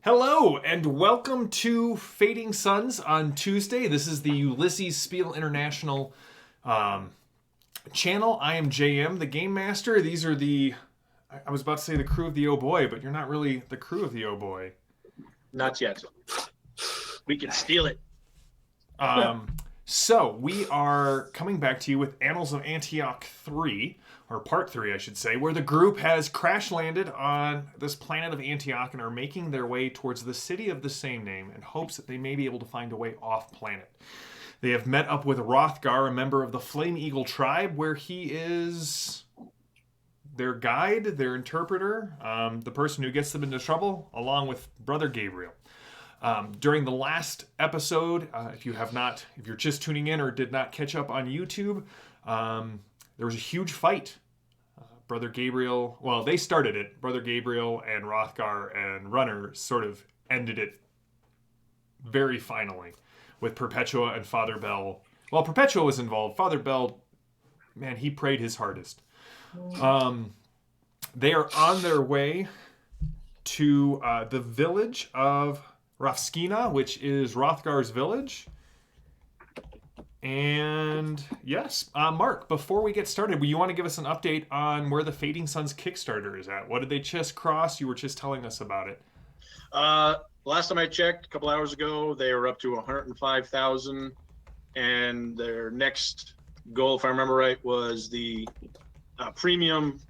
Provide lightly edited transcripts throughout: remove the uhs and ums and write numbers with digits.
Hello and welcome to Fading Suns on Tuesday. This is the Ulisses Spiele International channel. I am JM, the Game Master. These are I was about to say the crew of the Oh Boy, but you're not really the crew of the Oh Boy. Not yet. We can steal it. So we are coming back to you with Annals of Antioch 3, or Part 3, I should say, where the group has crash landed on this planet of Antioch and are making their way towards the city of the same name in hopes that they may be able to find a way off planet. They have met up with Rothgar, a member of the Flame Eagle tribe, where he is their guide, their interpreter, the person who gets them into trouble, along with Brother Gabriel. During the last episode, if you're just tuning in or did not catch up on YouTube, there was a huge fight. Brother Gabriel, well, they started it. Brother Gabriel and Rothgar and Runner sort of ended it very finally with Perpetua and Father Bell. Well, Perpetua was involved. Father Bell, man, he prayed his hardest. They are on their way to the village of Rafskina, which is Rothgar's village. And yes, Mark, before we get started, you want to give us an update on where the Fading Suns Kickstarter is at? What did they just cross? You were just telling us about it. Last time I checked, a couple hours ago, they were up to 105,000, and their next goal, if I remember right, was the premium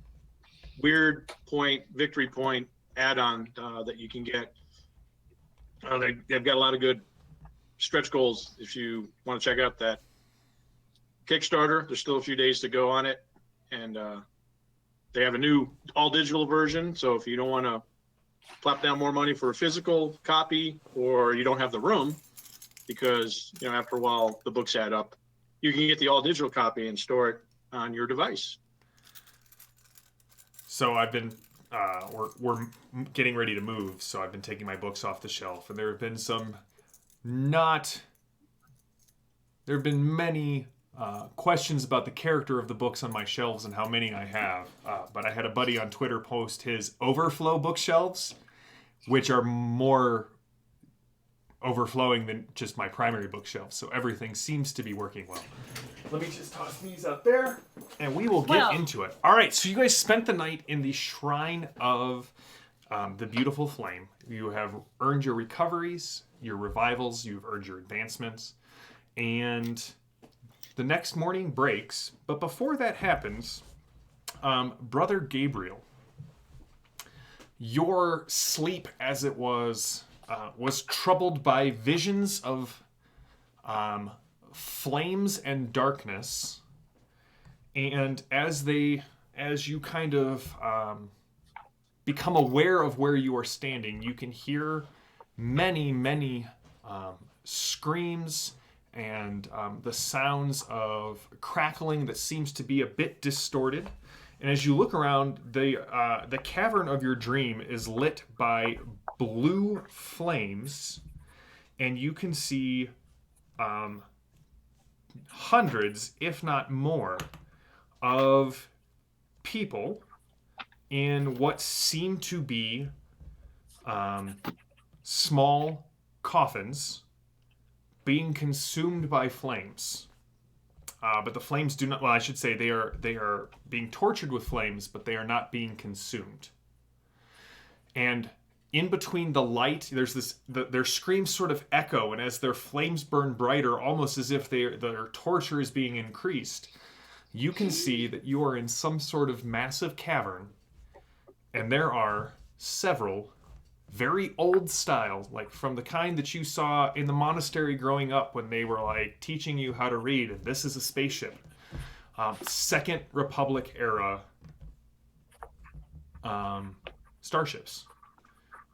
weird point, victory point add-on that you can get. They've got a lot of good stretch goals if you want to check out that Kickstarter. There's still a few days to go on it, and they have a new all-digital version, so if you don't want to plop down more money for a physical copy, or you don't have the room because after a while the books add up, you can get the all-digital copy and store it on your device. So I've been we're getting ready to move, so I've been taking my books off the shelf, and there have been many questions about the character of the books on my shelves and how many I have. But I had a buddy on Twitter post his overflow bookshelves, which are more overflowing than just my primary bookshelves. So everything seems to be working well. Let me just toss these out there, and we will get into it. All right, so you guys spent the night in the Shrine of the Beautiful Flame. You have earned your recoveries, your revivals, you've earned your advancements, and the next morning breaks. But before that happens, Brother Gabriel, your sleep, as it was troubled by visions of flames and darkness, and as you kind of become aware of where you are standing, you can hear many screams and the sounds of crackling that seems to be a bit distorted. And as you look around, the cavern of your dream is lit by blue flames, and you can see hundreds, if not more, of people in what seem to be small coffins being consumed by flames. But the flames do not, well, I should say they are being tortured with flames, but they are not being consumed. And in between the light, there's their screams sort of echo, and as their flames burn brighter, almost as if their torture is being increased, you can see that you are in some sort of massive cavern, and there are several very old style, like from the kind that you saw in the monastery growing up when they were like teaching you how to read, and this is a spaceship. Second Republic era starships.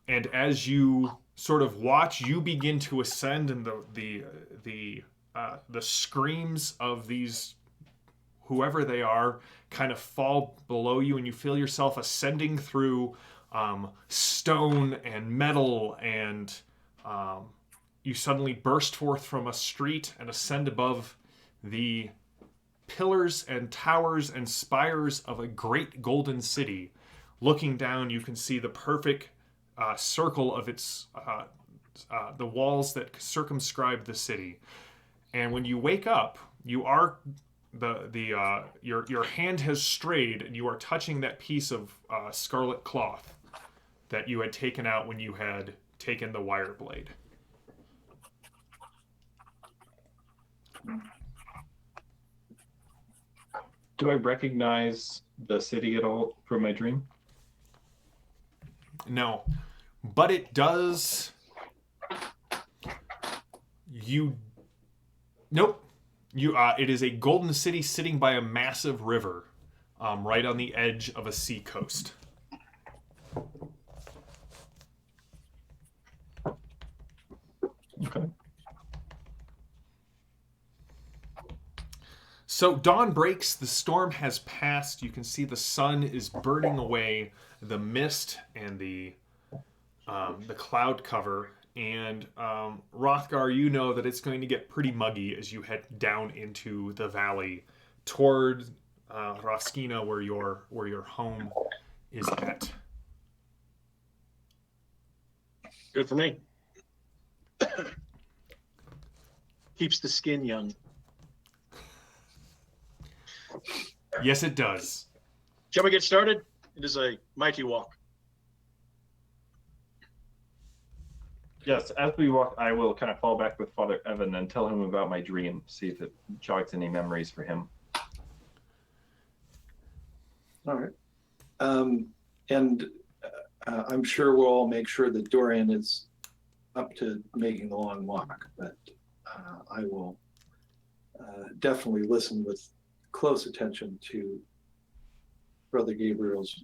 And as you sort of watch, you begin to ascend, and the screams of these, whoever they are, kind of fall below you, and you feel yourself ascending through stone and metal, and you suddenly burst forth from a street and ascend above the pillars and towers and spires of a great golden city. Looking down, you can see the perfect circle of its the walls that circumscribe the city. And when you wake up, you are your hand has strayed, and you are touching that piece of scarlet cloth that you had taken out when you had taken the wire blade. Do I recognize the city at all from my dream? No, but it does. Nope. It is a golden city sitting by a massive river, right on the edge of a sea coast. Okay. So dawn breaks, the storm has passed. You can see the sun is burning away the mist and the cloud cover. And Rothgar, you know that it's going to get pretty muggy as you head down into the valley toward Roskina, where your home is at. Good for me. Keeps the skin young. Yes, it does. Shall we get started? It is a mighty walk. Yes, as we walk, I will kind of fall back with Father Evan and tell him about my dream, see if it jogs any memories for him. All right. And I'm sure we'll all make sure that Dorian is up to making the long walk, but I will definitely listen with close attention to Brother Gabriel's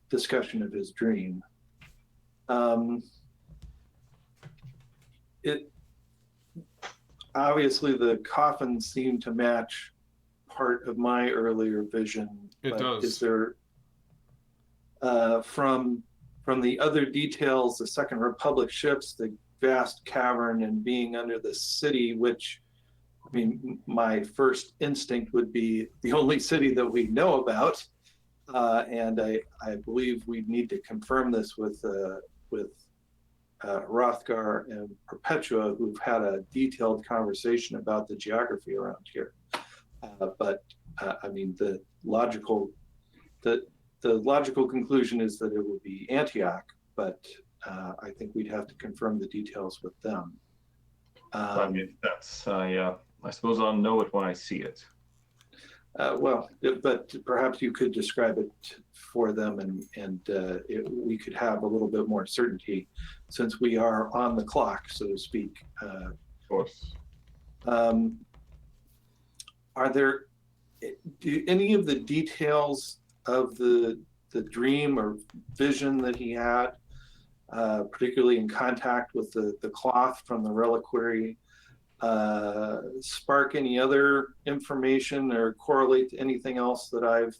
discussion of his dream. It obviously, the coffins seem to match part of my earlier vision. It does. Is there from the other details, the Second Republic ships, the vast cavern, and being under the city, which, I mean, my first instinct would be the only city that we know about, and I believe we need to confirm this with Rothgar and Perpetua, who've had a detailed conversation about the geography around here. But I mean, the logical conclusion is that it would be Antioch, but I think we'd have to confirm the details with them. I mean, I suppose I'll know it when I see it. But perhaps you could describe it for them, and we could have a little bit more certainty, since we are on the clock, so to speak. Of course. Are there any of the details of the dream or vision that he had, particularly in contact with the cloth from the reliquary, spark any other information or correlate to anything else that I've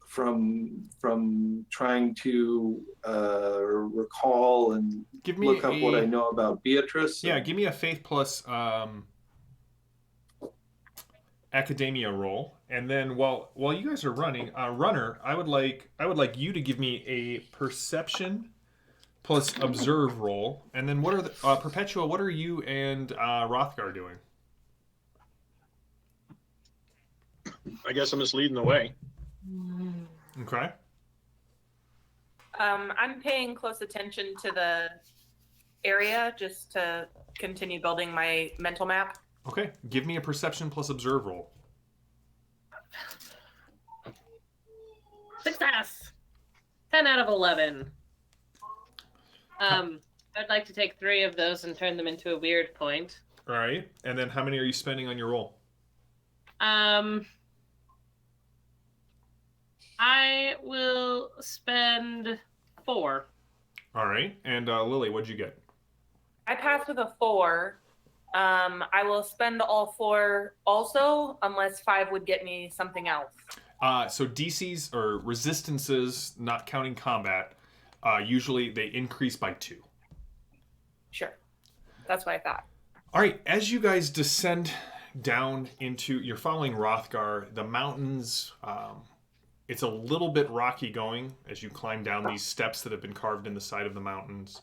from trying to recall and look up what I know about Beatrice? Yeah, give me a faith plus academia roll, and then while you guys are running, runner, I would like you to give me a perception plus observe roll, and then what are the Perpetua? What are you and Rothgar doing? I guess I'm just leading the way. Okay. I'm paying close attention to the area just to continue building my mental map. Okay. Give me a perception plus observe roll. Success. 10 out of 11. I'd like to take 3 of those and turn them into a weird point. All right. And then how many are you spending on your roll? I will spend 4. All right. And Lily, what'd you get? I passed with a 4. I will spend all 4 also, unless 5 would get me something else. So DCs or resistances, not counting combat, usually they increase by 2. Sure. That's what I thought. All right. As you guys descend down into, you're following Rothgar, the mountains, It's a little bit rocky going as you climb down these steps that have been carved in the side of the mountains.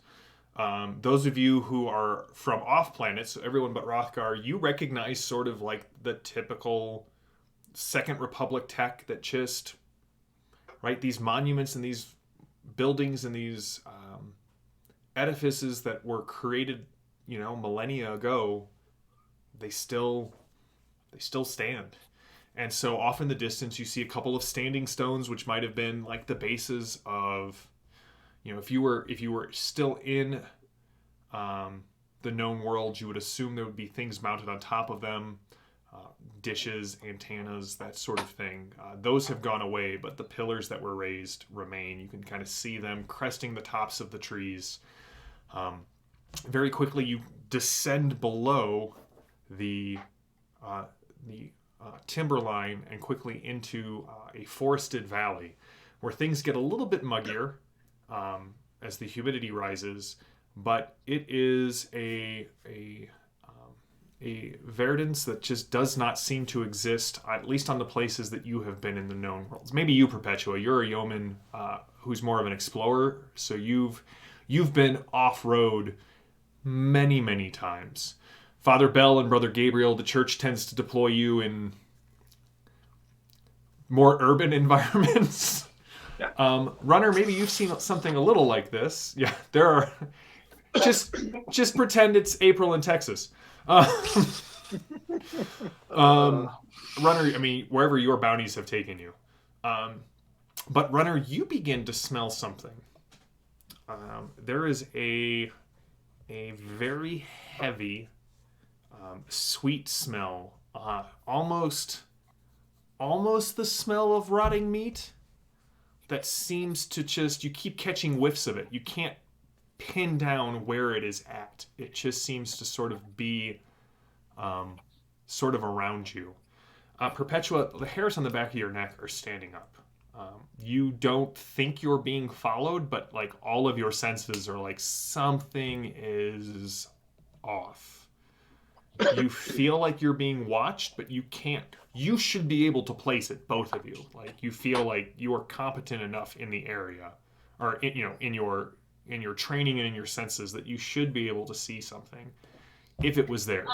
Those of you who are from off planet, so everyone but Rothgar, you recognize sort of like the typical Second Republic tech that just, right, these monuments and these buildings and these edifices that were created, millennia ago, they still stand. And so off in the distance, you see a couple of standing stones, which might have been like the bases of, if you were still in the known world, you would assume there would be things mounted on top of them, dishes, antennas, that sort of thing. Those have gone away, but the pillars that were raised remain. You can kind of see them cresting the tops of the trees. Very quickly, you descend below the timberline and quickly into a forested valley where things get a little bit muggier as the humidity rises, but it is a verdance that just does not seem to exist, at least on the places that you have been in the known worlds. Maybe you, Perpetua, you're a yeoman who's more of an explorer, so you've been off-road many, many times. Father Bell and Brother Gabriel, the church tends to deploy you in more urban environments. Yeah. Runner, maybe you've seen something a little like this. Yeah, there are. Just pretend it's April in Texas. Runner, I mean, wherever your bounties have taken you. But Runner, you begin to smell something. There is a very heavy, sweet smell, almost the smell of rotting meat that seems to just, you keep catching whiffs of it. You can't pin down where it is at. It just seems to sort of be sort of around you. Perpetua, the hairs on the back of your neck are standing up. You don't think you're being followed, but like all of your senses are like, something is off. You feel like you're being watched, but you can't. You should be able to place it, both of you. Like you feel like you are competent enough in the area, or in your training and in your senses, that you should be able to see something if it was there.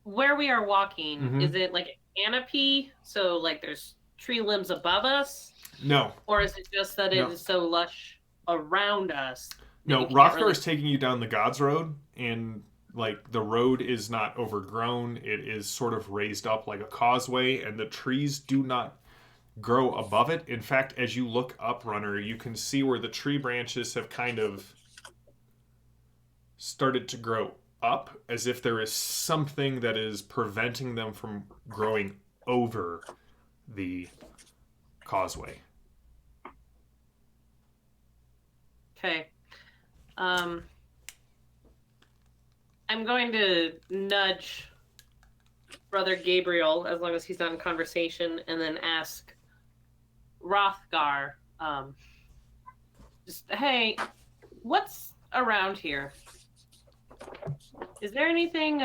Where we are walking, Mhm. is it like a canopy? So like there's tree limbs above us? No. Or is it just that No. it is so lush around us? No, we can't Rothgar really- is taking you down the Gods Road, and like the road is not overgrown. It is sort of raised up like a causeway, and the trees do not grow above it. In fact, as you look up, Runner, you can see where the tree branches have kind of started to grow up, as if there is something that is preventing them from growing over the causeway. Okay. I'm going to nudge Brother Gabriel, as long as he's not in conversation, and then ask Rothgar, just, hey, what's around here? Is there anything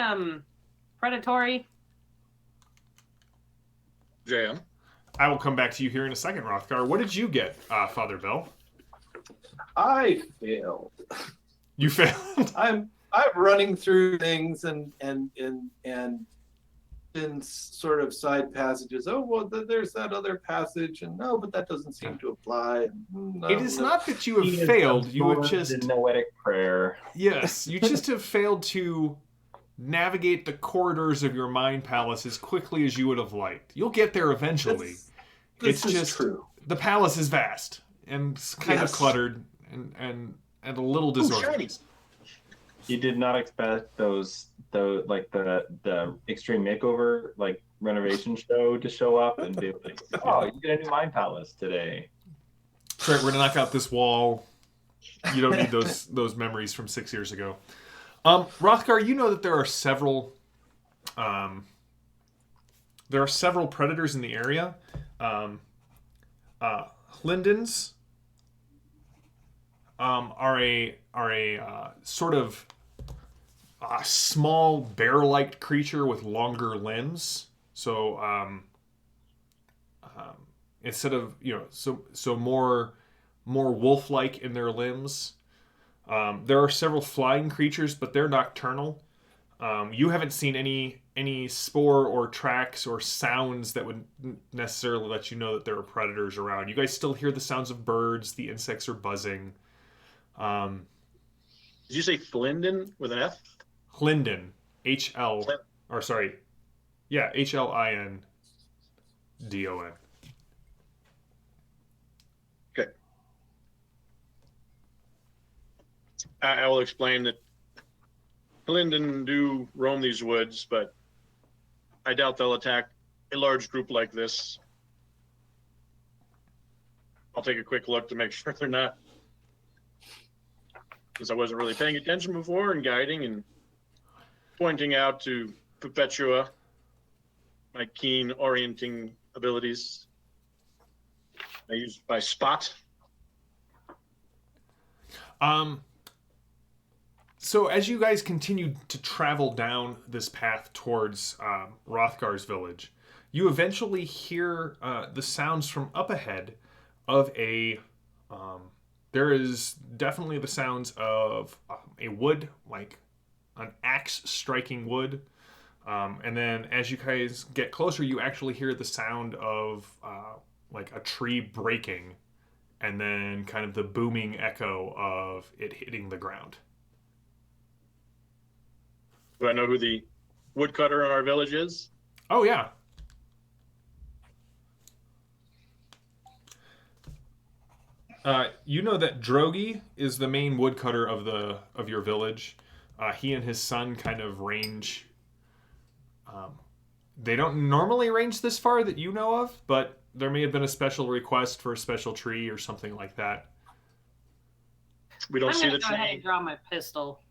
predatory? JM. I will come back to you here in a second, Rothgar. What did you get, Father Bell? I failed. You failed. I'm running through things and in sort of side passages. Oh well, there's that other passage, and no, but that doesn't seem to apply. No, It is no. not that you have failed. You have just the noetic prayer. yes, you just have failed to navigate the corridors of your mind palace as quickly as you would have liked. You'll get there eventually. This It's is just true. the palace is vast and kind of Yes. cluttered and a little disorganized. You did not expect the extreme makeover like renovation show to show up and be like, oh, you get a new mind palace today. Sorry, we're gonna knock out this wall. You don't need those memories from 6 years ago. Rothgar, you know that there are several predators in the area. Lindens are a sort of small bear-like creature with longer limbs. So instead of so more wolf-like in their limbs. There are several flying creatures, but they're nocturnal. You haven't seen any spoor or tracks or sounds that would necessarily let you know that there are predators around. You guys still hear the sounds of birds. The insects are buzzing. Did you say Flinden with an F? Hlinden, H-L, or sorry, yeah, H-L-I-N-D-O-N. Okay. I will explain that Linden do roam these woods, but I doubt they'll attack a large group like this. I'll take a quick look to make sure they're not, since I wasn't really paying attention before and guiding and pointing out to Perpetua my keen orienting abilities. I use my spot. So as you guys continue to travel down this path towards Rothgar's village, you eventually hear the sounds from up ahead of a... there is definitely the sounds of a wood, like an axe striking wood. And then as you guys get closer, you actually hear the sound of like a tree breaking, and then kind of the booming echo of it hitting the ground. Do I know who the woodcutter in our village is? Oh, yeah. You know that Drogi is the main woodcutter of your village. He and his son kind of range. They don't normally range this far that you know of, but there may have been a special request for a special tree or something like that. We don't I'm see gonna the go ahead tree. and draw my pistol.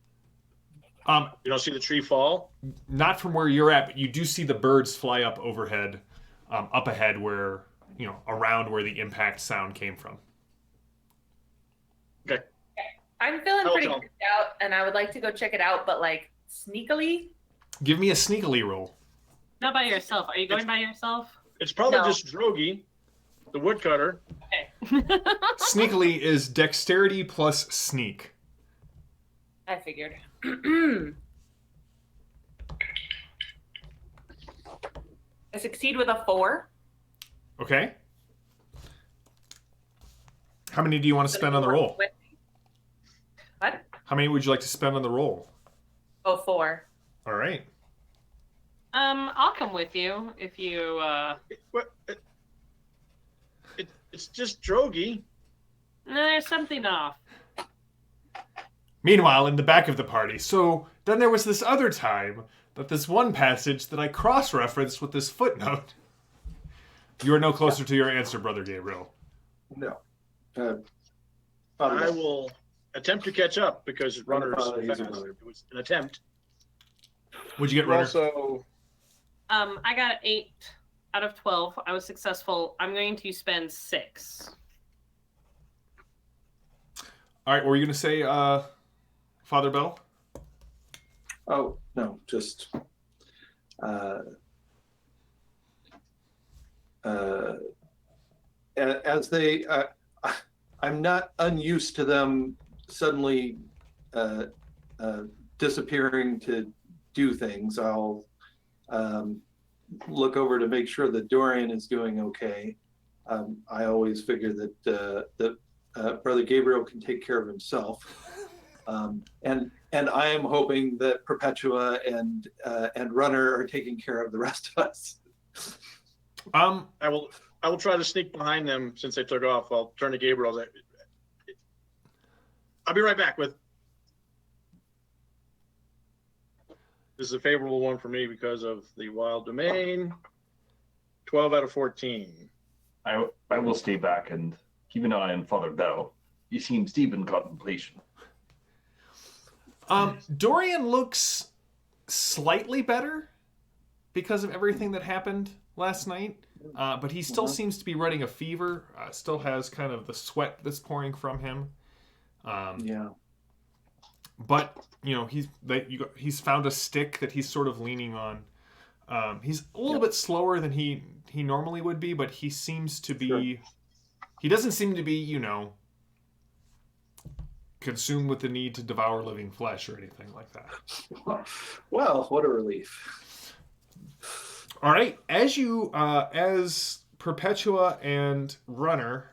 You don't see the tree fall. Not from where you're at, but you do see the birds fly up overhead, up ahead, where around where the impact sound came from. Okay. I'm feeling I'll pretty tell. freaked out, and I would like to go check it out, but like sneakily. Give me a sneakily roll. Not by yourself. Are you going by yourself? It's probably No. just Drogi, the woodcutter. Okay. Sneakily is dexterity plus sneak. I figured. I succeed with a 4. Okay. How many do you want to spend on the roll? What? How many would you like to spend on the roll? Oh, 4. All right. I'll come with you if you. What? It's just Drogi. There's something off. Meanwhile, in the back of the party, so then there was this other time that this one passage that I cross-referenced with this footnote. You are no closer to your answer, Brother Gabriel. No. I will attempt to catch up because runner's He's a fast. brother. It was an attempt. What'd you get, Runner? Also, I got 8 out of 12. I was successful. I'm going to spend 6. All right, what were you going to say, Father Bell? Oh, no, just as they, I'm not unused to them suddenly disappearing to do things. I'll look over to make sure that Dorian is doing okay. I always figure that Brother Gabriel can take care of himself. And I am hoping that Perpetua and Runner are taking care of the rest of us. I will try to sneak behind them since they took off. I'll turn to Gabriel. I'll be right back with. This is a favorable one for me because of the wild domain. 12 out of 14. I will stay back and keep an eye on Father Bell. He seems deep in contemplation. Dorian looks slightly better because of everything that happened last night, but he still seems to be running a fever. Still has kind of the sweat that's pouring from him. Yeah. But he's found a stick that he's sort of leaning on. He's a little bit slower than he he normally would be, but he seems to be. Sure. He doesn't seem to be, consumed with the need to devour living flesh or anything like that. Well, what a relief. All right, as Perpetua and Runner,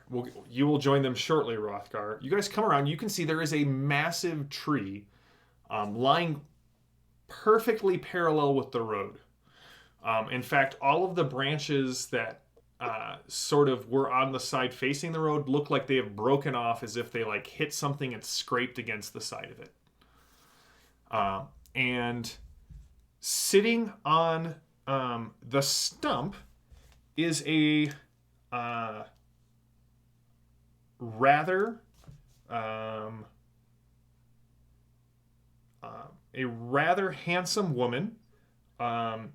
you will join them shortly, Rothgar. You guys come around. You can see there is a massive tree lying perfectly parallel with the road. In fact, all of the branches that sort of were on the side facing the road look like they have broken off as if they like hit something and scraped against the side of it. And sitting on the stump is a rather handsome woman,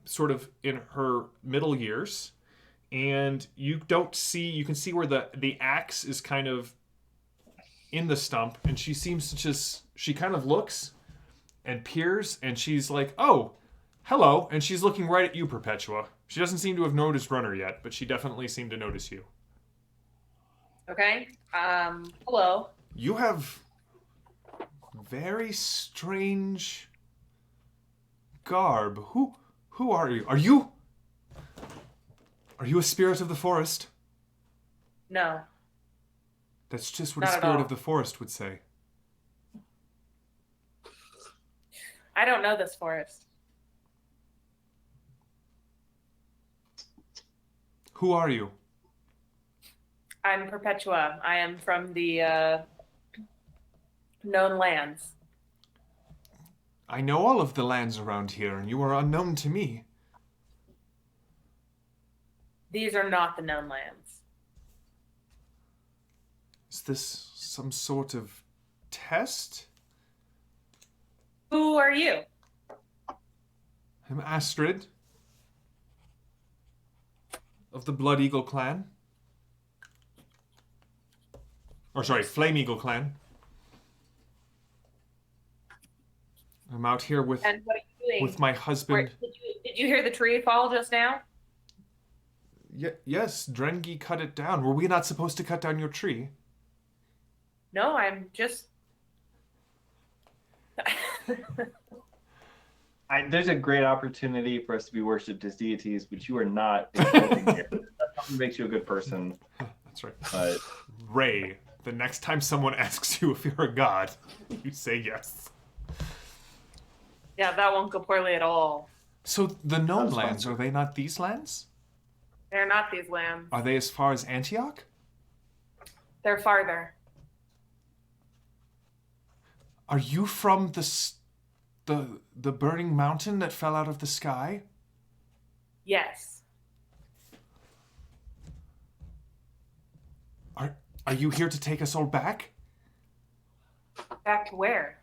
sort of in her middle years. And you can see where the axe is kind of in the stump, and she seems to she kind of looks and peers, and she's like, oh, hello, and she's looking right at you, Perpetua. She doesn't seem to have noticed Runner yet, but she definitely seemed to notice you. Okay. Hello. You have very strange garb. Who are you? Are you a spirit of the forest? No. That's just what Not a at spirit all. of the forest would say. I don't know this forest. Who are you? I'm Perpetua. I am from the known lands. I know all of the lands around here, and you are unknown to me. These are not the known lands. Is this some sort of test? Who are you? I'm Astrid of the Blood Eagle clan. Or sorry, Flame Eagle clan. I'm out here with And what are you doing? my husband. Did you hear the tree fall just now? Yes, Drengi cut it down. Were we not supposed to cut down your tree? No, I'm just. There's a great opportunity for us to be worshipped as deities, but you are not insulting here. That makes you a good person. That's right. But Ray, the next time someone asks you if you're a god, you say yes. Yeah, that won't go poorly at all. So the known That's lands, fine. are they not these lands? They're not these lands. Are they as far as Antioch? They're farther. Are you from the burning mountain that fell out of the sky? Yes. Are you here to take us all back? Back to where?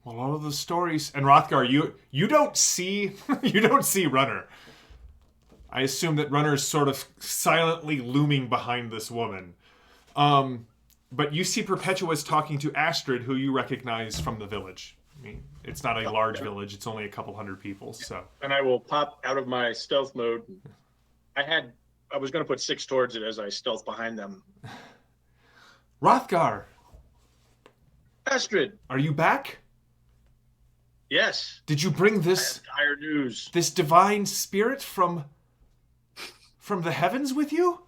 Well, all of the stories, and Rothgar, you don't see you don't see Runner. I assume that Runner is sort of silently looming behind this woman. But you see Perpetua's talking to Astrid, who you recognize from the village. I mean, it's not a large village; it's only a couple hundred people. So, And I will pop out of my stealth mode. I was going to put 6 towards it as I stealth behind them. Rothgar, Astrid, are you back? yes. Did you bring I have this dire news. divine spirit from the heavens with you?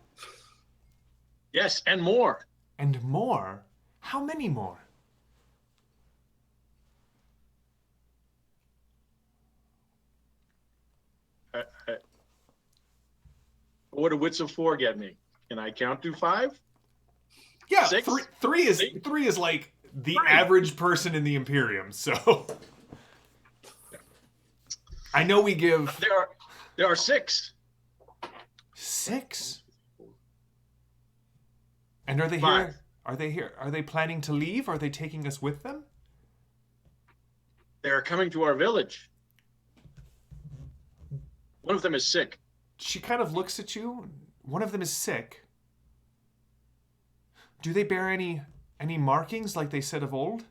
Yes, and more. And more? How many more? What do wits of 4 get me? Can I count to 5? Yeah, 6? three is See? 3 is like the 3. average person in the Imperium. So I know we give There are 6. 6. And are they 5. here? Are they here? Are they planning to leave? Are they taking us with them? They are coming to our village. One of them is sick. She kind of looks at you. One of them is sick. Do they bear any markings like they said of old?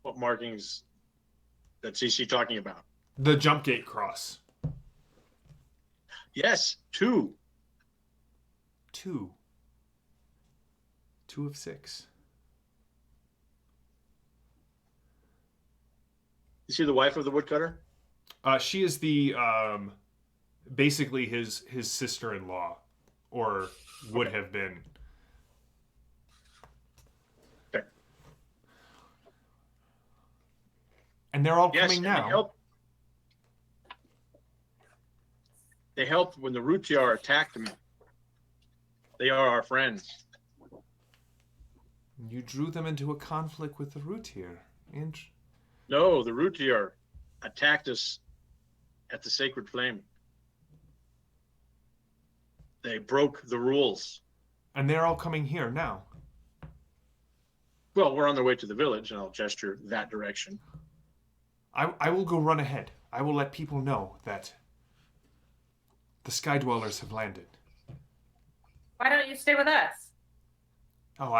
What markings that is she talking about? The jump gate cross. Yes, 2. 2. 2 of 6. You see the wife of the woodcutter? She is the basically his sister-in-law, or would Okay. have been. Okay. And they're all Yes, coming and now. They helped when the Rutiar attacked me. They are our friends. You drew them into a conflict with the root here. No, the Rutiar attacked us at the Sacred Flame. They broke the rules. And they're all coming here now. Well, we're on their way to the village, and I'll gesture that direction. I will go run ahead. I will let people know that the Sky Dwellers have landed. Why don't you stay with us? Oh,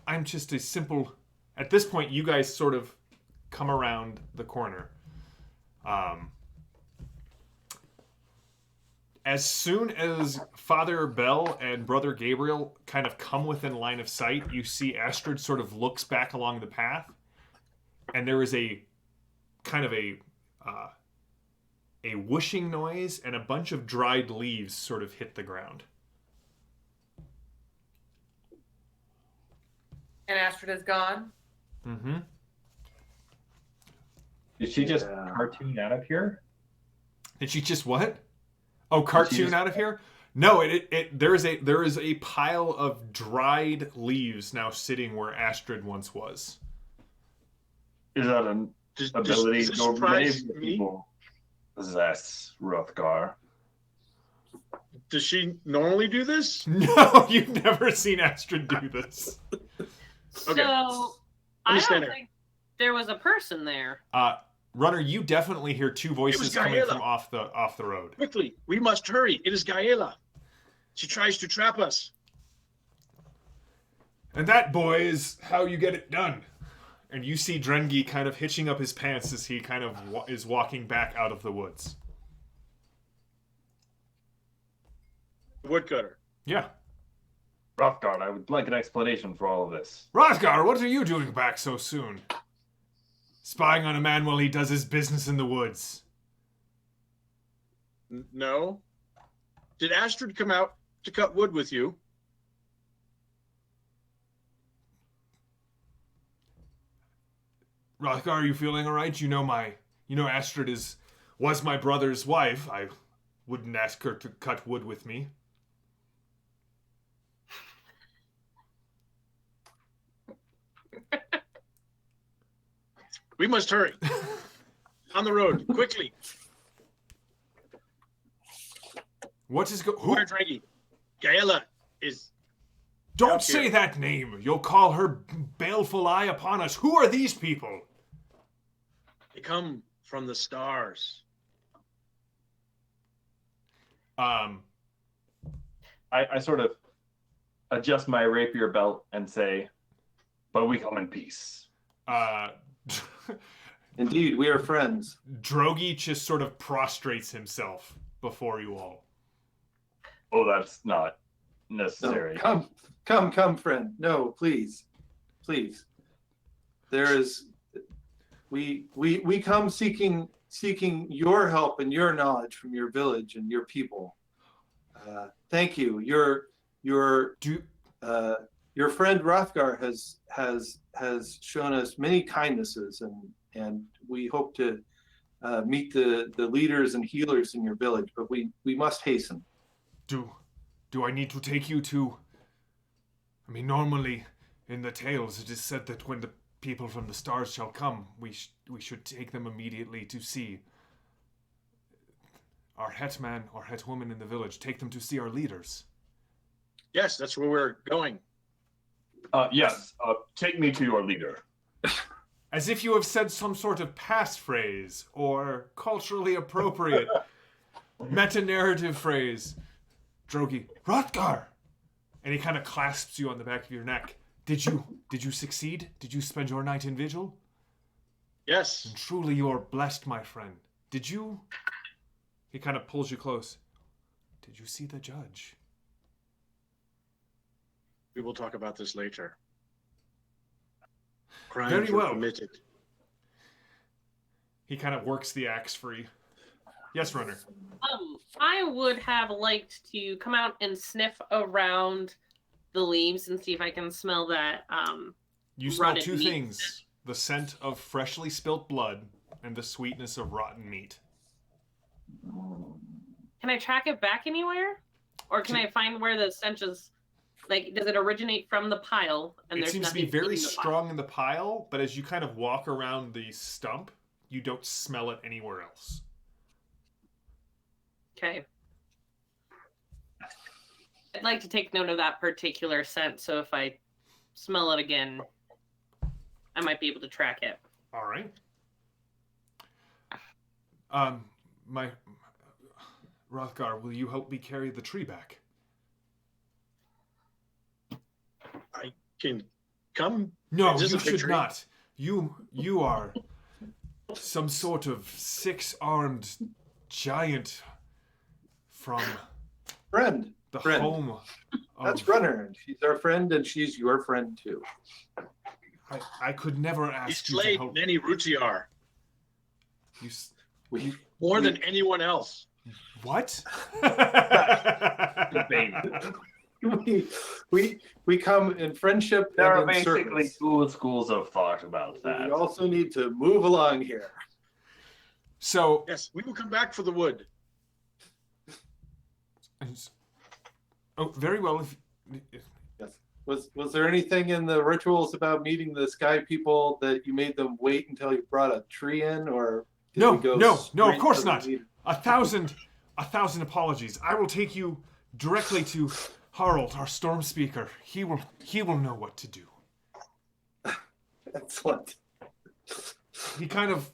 I'm just a simple... At this point, you guys sort of come around the corner. As soon as Father Bell and Brother Gabriel kind of come within line of sight, you see Astrid sort of looks back along the path, and there is a kind of a whooshing noise, and a bunch of dried leaves sort of hit the ground. And Astrid is gone. Mm-hmm. Did she just Yeah. cartoon out of here? Did she just what? Oh, cartoon out of here? No, there is a pile of dried leaves now sitting where Astrid once was. Is that an Does ability this many surprise me? people possess, Rothgar? Does she normally do this? No, you've never seen Astrid do this. Okay. So I Understand don't her. think there was a person there. Runner, you definitely hear two voices coming Gaela. from off the road. Quickly, we must hurry. It is Gaela. She tries to trap us. And that, boy, is how you get it done. And you see Drengi kind of hitching up his pants as he kind of is walking back out of the woods. The woodcutter. Yeah. Rothgar, I would like an explanation for all of this. Rothgar, what are you doing back so soon? Spying on a man while he does his business in the woods. No. Did Astrid come out to cut wood with you? Rothgar, are you feeling alright? You know Astrid was my brother's wife. I wouldn't ask her to cut wood with me. We must hurry. On the road, quickly. What is who? Where's Reggie? Gaela is... Don't out say here. that name. You'll call her baleful eye upon us. Who are these people? They come from the stars. I sort of adjust my rapier belt and say, but we come in peace. Indeed, we are friends. Drogi just sort of prostrates himself before you all. Oh, that's not No, necessary. come, friend. No, please. There is, we come seeking your help and your knowledge from your village and your people. Thank you. Your friend Rothgar has shown us many kindnesses, and we hope to meet the leaders and healers in your village, but we must hasten. Do I need to take you to... I mean, normally in the tales it is said that when the people from the stars shall come, we should take them immediately to see our hetman or hetwoman in the village. Take them to see our leaders. Yes, that's where we're going. Yes, take me to your leader. As if you have said some sort of passphrase or culturally appropriate meta-narrative phrase. Drogi, Rothgar! And he kind of clasps you on the back of your neck. Did you succeed? Did you spend your night in vigil? Yes. And truly you are blessed, my friend. Did you... He kind of pulls you close. Did you see the judge? We will talk about this later. Crimes Very were well. committed. He kind of works the axe free. Yes, Runner. I would have liked to come out and sniff around the leaves and see if I can smell that. You smell Rotted two meat. things: the scent of freshly spilt blood and the sweetness of rotten meat. Can I track it back anywhere, or can I find where the stench is? Like, does it originate from the pile? And It there's seems to be nothing very in the pile? strong in the pile, but as you kind of walk around the stump, you don't smell it anywhere else. Okay. I'd like to take note of that particular scent, so if I smell it again, I might be able to track it. All right. My Rothgar, will you help me carry the tree back? I can come. No, Is this you a big should tree? not. You are some sort of six-armed giant from Friend. the Friend. home of... That's Runner. And she's our friend, and she's your friend too. I could never He ask you to slayed help. many Rutiar, You, We more than anyone else. what? we come in friendship There are and in basically service. two schools of thought about We that. also need to move along here. So, Yes, we will come back for the wood. oh, very well. Yes. Was there anything in the rituals about meeting the sky people that you made them wait until you brought a tree in, or did No, we go no, of straight course to the not. meeting? A thousand apologies. I will take you directly to Harald, our storm speaker. He will know what to do. Excellent. He kind of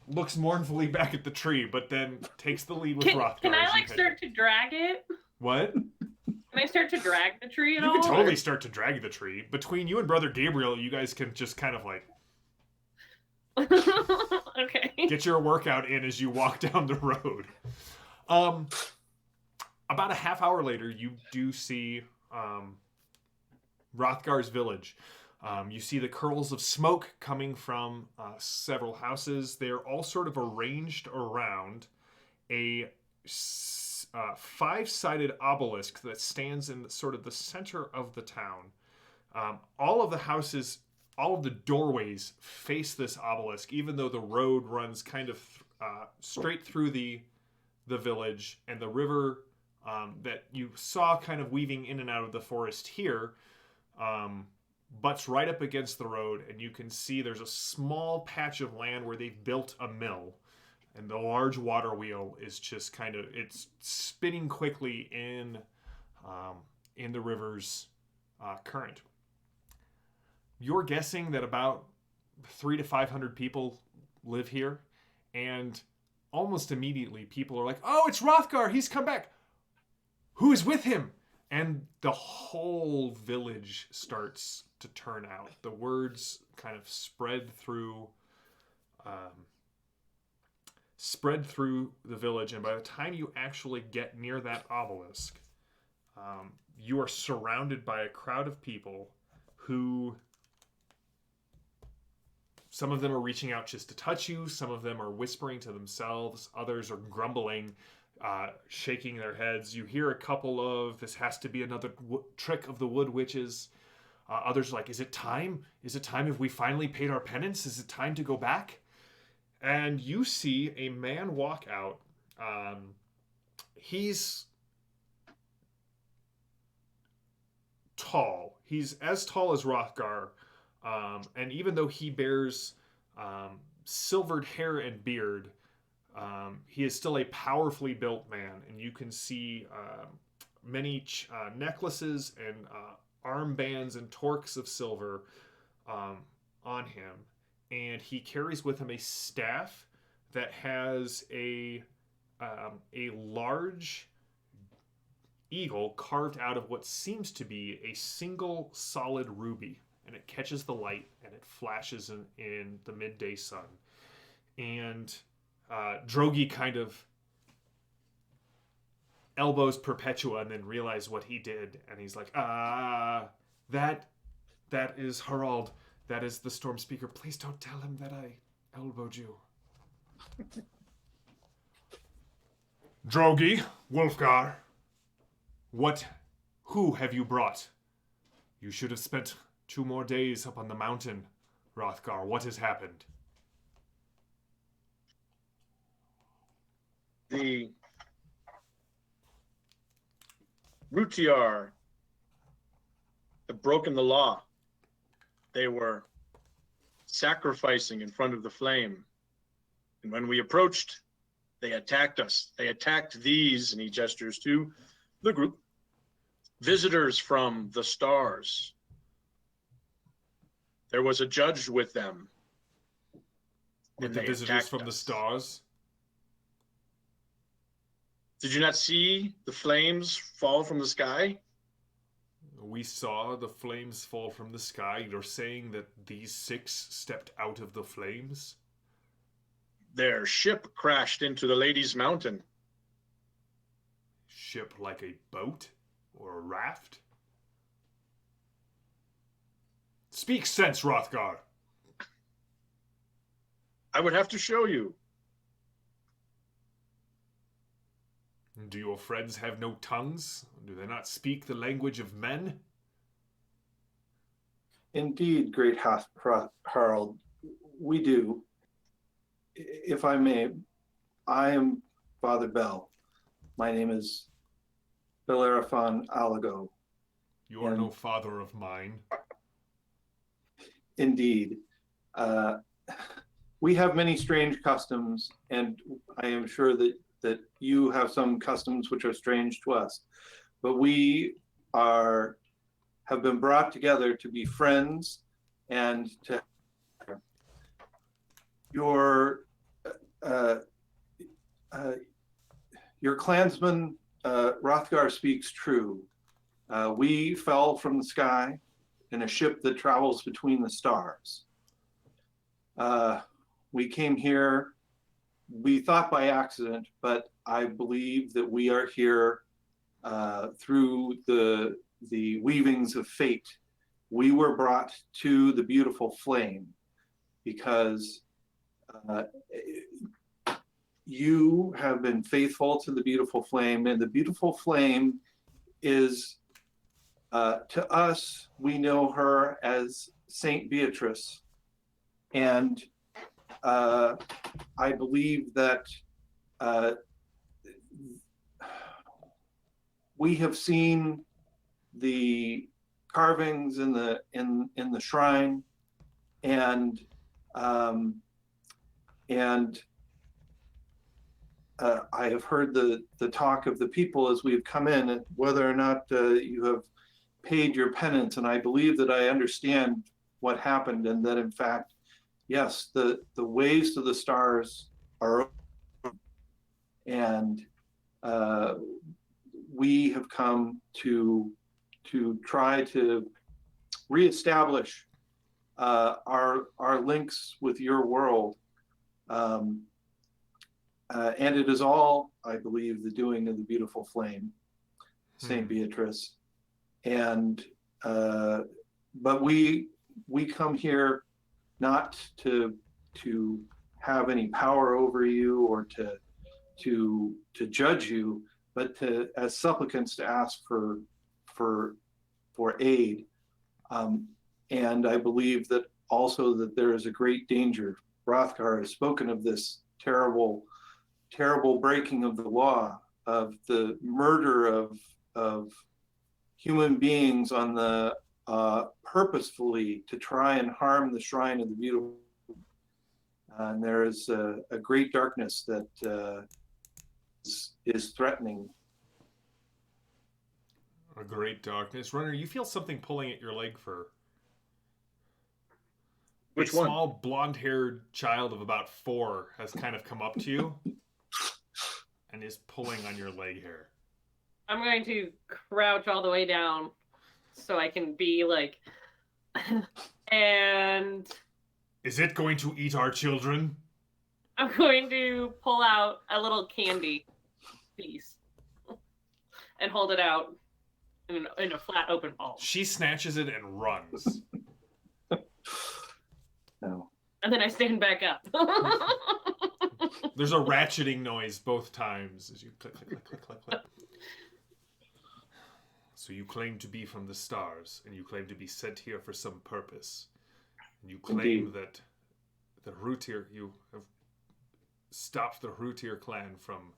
looks mournfully back at the tree, but then takes the lead with Can Rothgar. I as you like head- start to drag it? What? Can I start to drag the tree at You all? can totally or- start to drag the tree. Between you and Brother Gabriel, you guys can just kind of like Okay. get your workout in as you walk down the road. About a half hour later, you do see Rothgar's village. You see the curls of smoke coming from several houses. They're all sort of arranged around a five-sided obelisk that stands in sort of the center of the town. All of the houses, all of the doorways face this obelisk, even though the road runs kind of straight through the village, and the river that you saw kind of weaving in and out of the forest here butts right up against the road, and you can see there's a small patch of land where they've built a mill, and the large water wheel is just kind of, it's spinning quickly in the river's current. You're guessing that about 300 to 500 people live here, and almost immediately people are like, "Oh, it's Rothgar, he's come back. Who is with him?" And the whole village starts to turn out. The words kind of spread through the village, and by the time you actually get near that obelisk, you are surrounded by a crowd of people who, some of them are reaching out just to touch you, some of them are whispering to themselves, others are grumbling, shaking their heads. You hear a couple of, "This has to be another trick of the wood witches." Others are like, "Is it time? Is it time if we finally paid our penance? Is it time to go back?" And you see a man walk out. He's tall. He's as tall as Rothgar. And even though he bears silvered hair and beard, he is still a powerfully built man. And you can see many necklaces and armbands and torques of silver on him. And he carries with him a staff that has a large eagle carved out of what seems to be a single solid ruby, and it catches the light and it flashes in the midday sun. And Drogi kind of elbows Perpetua and then realize what he did, and he's like, that is Harald. That is the Storm Speaker. Please don't tell him that I elbowed you. Drogi, Wolfgar, who have you brought? You should have spent 2 more days up on the mountain, Rothgar. What has happened? The Rutiar have broken the law. They were sacrificing in front of the flame. And when we approached, they attacked us. They attacked these, and he gestures to the group, visitors from the stars. There was a judge with them. With and the they visitors attacked from the us. stars? Did you not see the flames fall from the sky? We saw the flames fall from the sky. You're saying that these 6 stepped out of the flames? Their ship crashed into the Lady's Mountain. Ship like a boat? Or a raft? Speak sense, Rothgar. I would have to show you. Do your friends have no tongues? Do they not speak the language of men? Indeed, great Harald, we do. If I may, I am Father Bell. My name is Bellerophon Alago. You are no father of mine. Indeed. We have many strange customs, and I am sure that you have some customs which are strange to us. But we have been brought together to be friends and to your clansman Rothgar speaks true. We fell from the sky in a ship that travels between the stars. We came here, we thought by accident, but I believe that we are here through the weavings of fate. We were brought to the beautiful flame because you have been faithful to the beautiful flame, and the beautiful flame is, to us, we know her as Saint Beatrice. And I believe that we have seen the carvings in the shrine, and I have heard the talk of the people as we have come in, and whether or not you have paid your penance. And I believe that I understand what happened, and that in fact, yes, the ways to the stars are open, and we have come to try to reestablish our links with your world. And it is all, I believe, the doing of the beautiful flame, Saint Beatrice. And but we come here not to have any power over you or to judge you, but as supplicants to ask for aid. And I believe that also that there is a great danger. Rothgar has spoken of this terrible breaking of the law, of the murder of human beings on the purposefully to try and harm the shrine of the beautiful. And there is a great darkness that is threatening. A great darkness. Runner, you feel something pulling at your leg fur. Which a one? small blonde-haired child of about 4 has kind of come up to you and is pulling on your leg hair. I'm going to crouch all the way down so I can be like, and Is it going to eat our children? I'm going to pull out a little candy piece. and hold it out in a flat open palm. She snatches it and runs. No. And then I stand back up. There's a ratcheting noise both times as you click, click, click, click, click, click. So you claim to be from the stars, and you claim to be sent here for some purpose. And you claim Indeed. that the Rothgar, you have stopped the Rothgar clan from...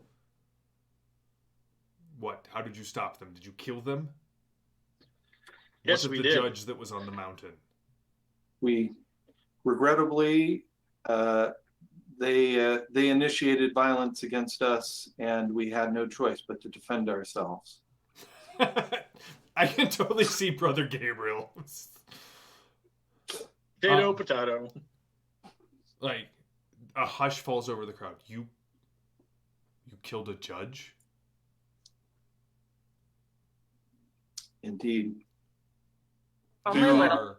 What? How did you stop them? Did you kill them? Yes, Was it we the did. judge that was on the mountain? We regrettably they initiated violence against us, and we had no choice but to defend ourselves. I can totally see Brother Gabriel. Potato, potato. Like, a hush falls over the crowd. You killed a judge? Indeed, Only There a little. are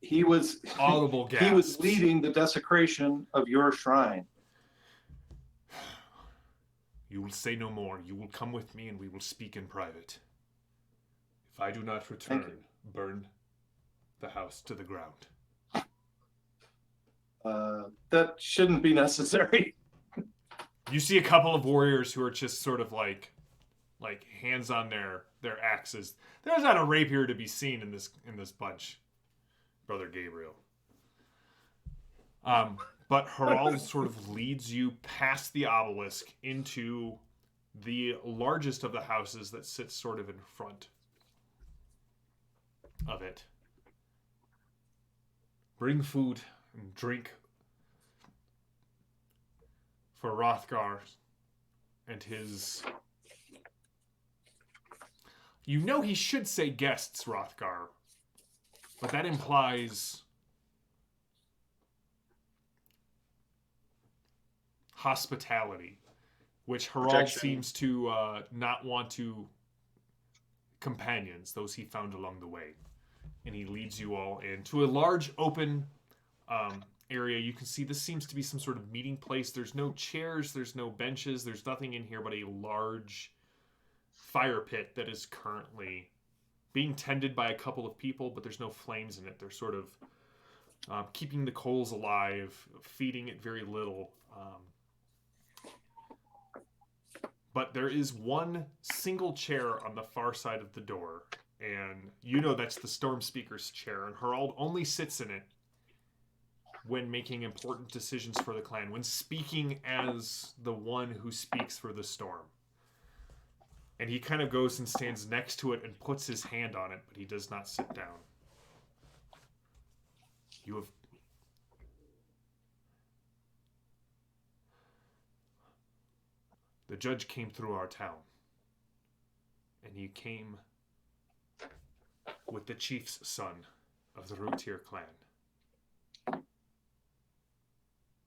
he was audible gasps. he was leading the desecration of your shrine. You will say no more. You will come with me and we will speak in private. If I do not return, burn the house to the ground. That shouldn't be necessary. You see a couple of warriors who are just sort of like hands on their axes. There's not a rapier to be seen in this bunch, Brother Gabriel. But Harald sort of leads you past the obelisk into the largest of the houses that sits sort of in front of it. Bring food and drink for Rothgar and his... You know he should say guests, Rothgar, but that implies hospitality, which Harald Protection. seems to not want to companions, those he found along the way. And he leads you all into a large open area. You can see this seems to be some sort of meeting place. There's no chairs, there's no benches, there's nothing in here but a large fire pit that is currently being tended by a couple of people, but there's no flames in it. They're sort of keeping the coals alive, feeding it very little. But there is one single chair on the far side of the door, and you know that's the Storm Speaker's chair, and Harald only sits in it when making important decisions for the clan, when speaking as the one who speaks for the Storm. And he kind of goes and stands next to it and puts his hand on it, but he does not sit down. You have... The judge came through our town. And he came with the chief's son of the Rothgar clan.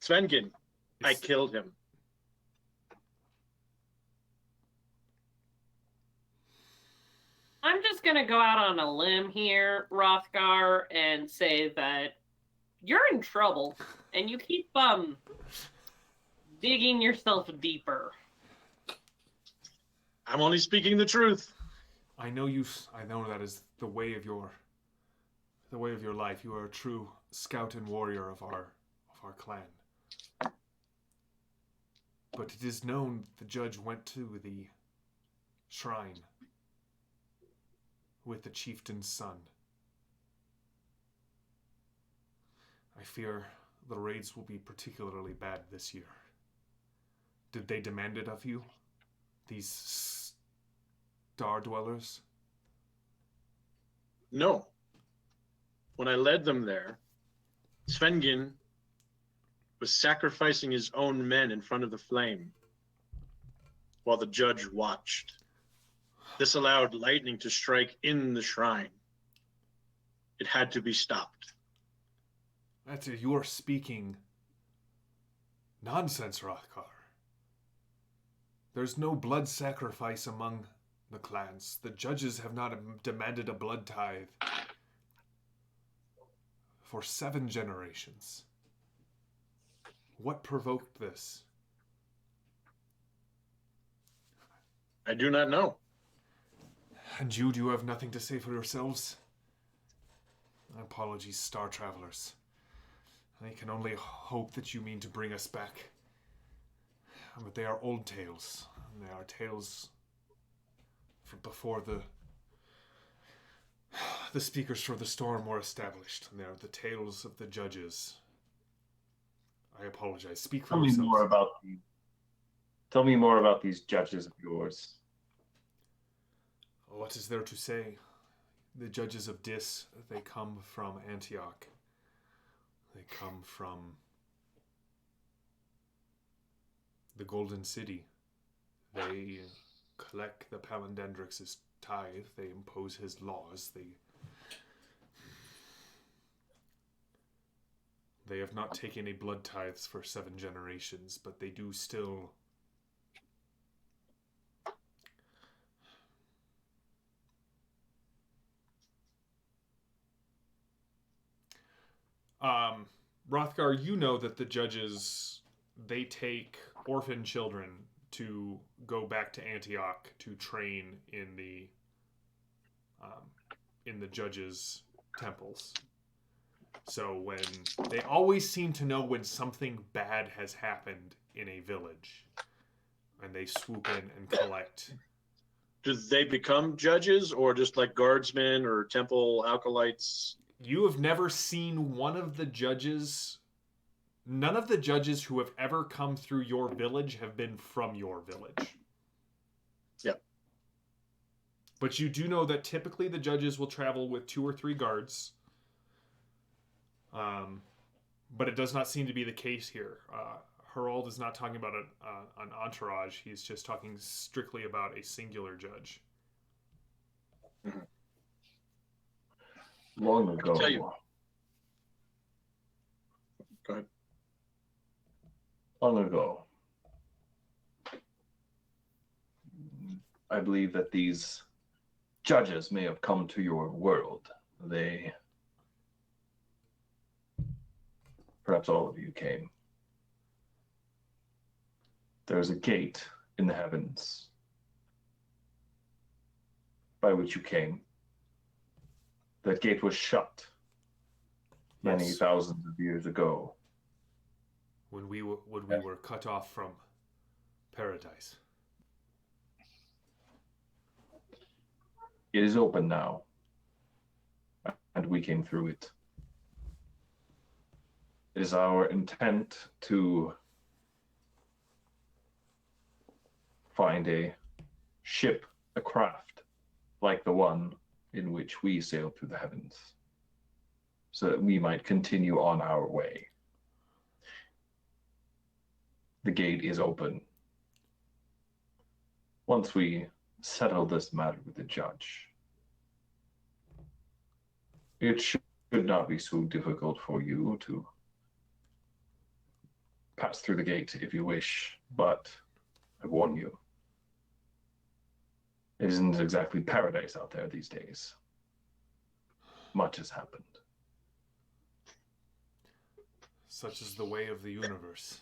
Svengin, I It's- killed him. I'm just gonna go out on a limb here, Rothgar, and say that you're in trouble, and you keep digging yourself deeper. I'm only speaking the truth. I know that is the way of your life. You are a true scout and warrior of our clan. But it is known the judge went to the shrine with the chieftain's son. I fear the raids will be particularly bad this year. Did they demand it of you? These star dwellers? No. When I led them there, Svengin was sacrificing his own men in front of the flame while the judge watched. This allowed lightning to strike in the shrine. It had to be stopped. That's it. You are speaking nonsense, Rothgar. There's no blood sacrifice among the clans. The judges have not demanded a blood tithe for 7 generations. What provoked this? I do not know. And you do have nothing to say for yourselves? Apologies, Star Travelers. I can only hope that you mean to bring us back. But they are old tales. They are tales from before the speakers for the storm were established. And they are the tales of the judges. I apologize. Speak for Tell me yourselves. more about the. Tell me more about these judges of yours. What is there to say? The judges of Dis, they come from Antioch. They come from the Golden City. They collect the Palandendrix' tithe. They impose his laws. They have not taken any blood tithes for 7 generations, but they do still Rothgar, you know that the judges, they take orphan children to go back to Antioch to train in the judges' temples. So when they always seem to know when something bad has happened in a village, and they swoop in and collect. Do they become judges or just like guardsmen or temple acolytes? You have never seen one of the judges. None of the judges who have ever come through your village have been from your village. Yep. But you do know that typically the judges will travel with 2 or 3 guards. But it does not seem to be the case here. Harald is not talking about an entourage. He's just talking strictly about a singular judge. Long ago. I'll tell you. Go ahead. Long ago. I believe that these judges may have come to your world. They. Perhaps all of you came. There's a gate in the heavens by which you came. That gate was shut many Yes. thousands of years ago. When we were cut off from paradise. It is open now, and we came through it. It is our intent to find a ship, a craft, like the one in which we sailed through the heavens, so that we might continue on our way. The gate is open. Once we settle this matter with the judge, it should not be so difficult for you to pass through the gate if you wish, but I warn you, it isn't exactly paradise out there these days. Much has happened. Such is the way of the universe.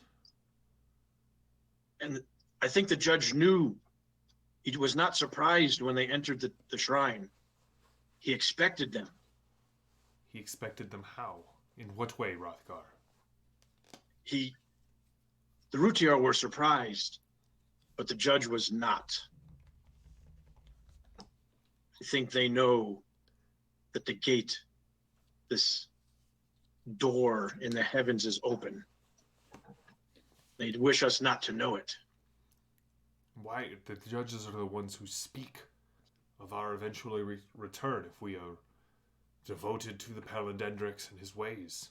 And I think the judge knew. He was not surprised when they entered the shrine. He expected them. He expected them how? In what way, Rothgar? The Rutiar were surprised, but the judge was not. I think they know that the gate, this door in the heavens, is open. They'd wish us not to know it. Why? The judges are the ones who speak of our eventual return if we are devoted to the Palandendrix and his ways.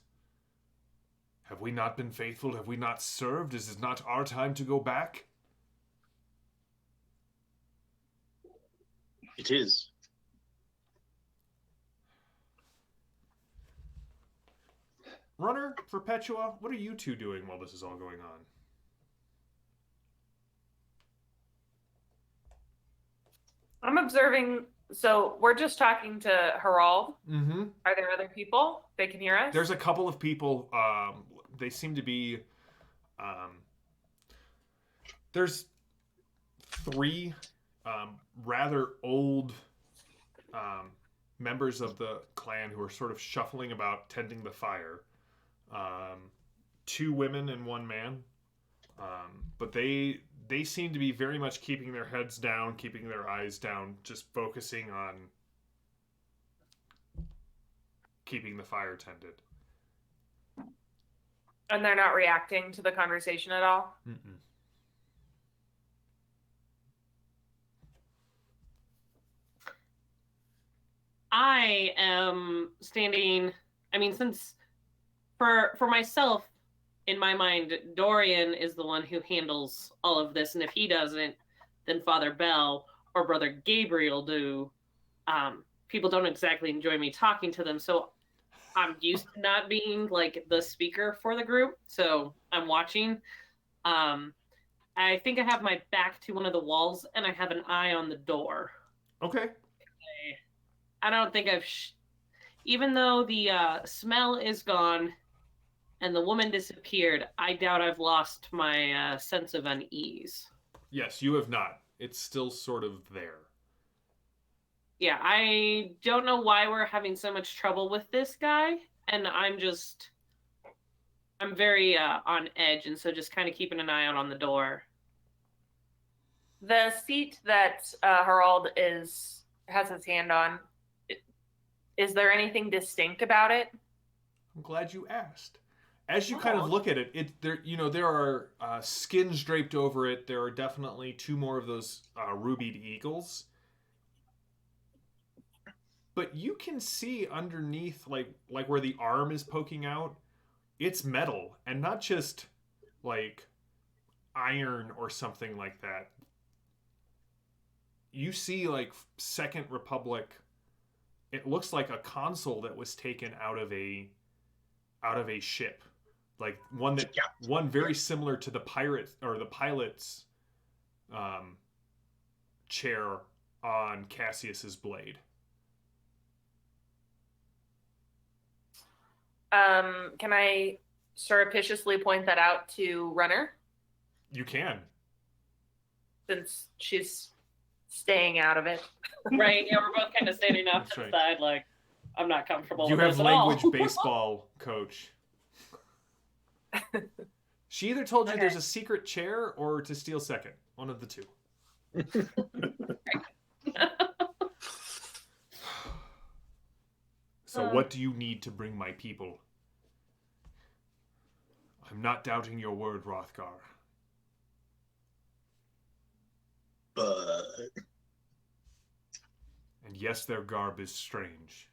Have we not been faithful? Have we not served? Is it not our time to go back? It is. Runner, Perpetua, what are you two doing while this is all going on? I'm observing. So we're just talking to Harald. Mm-hmm. Are there other people? They can hear us? There's a couple of people. They seem to be. There's 3 rather old members of the clan who are sort of shuffling about tending the fire. 2 women and 1 man. But they seem to be very much keeping their heads down, keeping their eyes down, just focusing on keeping the fire tended. And they're not reacting to the conversation at all? Mm-mm. I am standing. I mean, since for myself, in my mind, Dorian is the one who handles all of this, and if he doesn't, then Father Bell or Brother Gabriel do. People don't exactly enjoy me talking to them, so I'm used to not being like the speaker for the group, so I'm watching. I think I have my back to one of the walls, and I have an eye on the door. Okay. I don't think I've, even though the smell is gone and the woman disappeared, I doubt I've lost my sense of unease. Yes, you have not. It's still sort of there. Yeah, I don't know why we're having so much trouble with this guy, and I'm very on edge, and so just kind of keeping an eye out on the door. The seat that Harald has his hand on, is there anything distinct about it? I'm glad you asked. As you kind of look at it, there are skins draped over it. There are definitely 2 more of those rubied eagles. But you can see underneath, like where the arm is poking out, it's metal, and not just like iron or something like that. You see like Second Republic. It looks like a console that was taken out of a ship, like one very similar to the pirate or the pilot's chair on Cassius's blade. Can I surreptitiously point that out to Runner, You can. since she's staying out of it? Right, yeah, we're both kind of standing off That's to the right. side, like, I'm not comfortable You with have this at all. language baseball coach. She either told you Okay. there's a secret chair or to steal second. One of the 2. So what do you need to bring my people? I'm not doubting your word, Rothgar. But And yes, their garb is strange.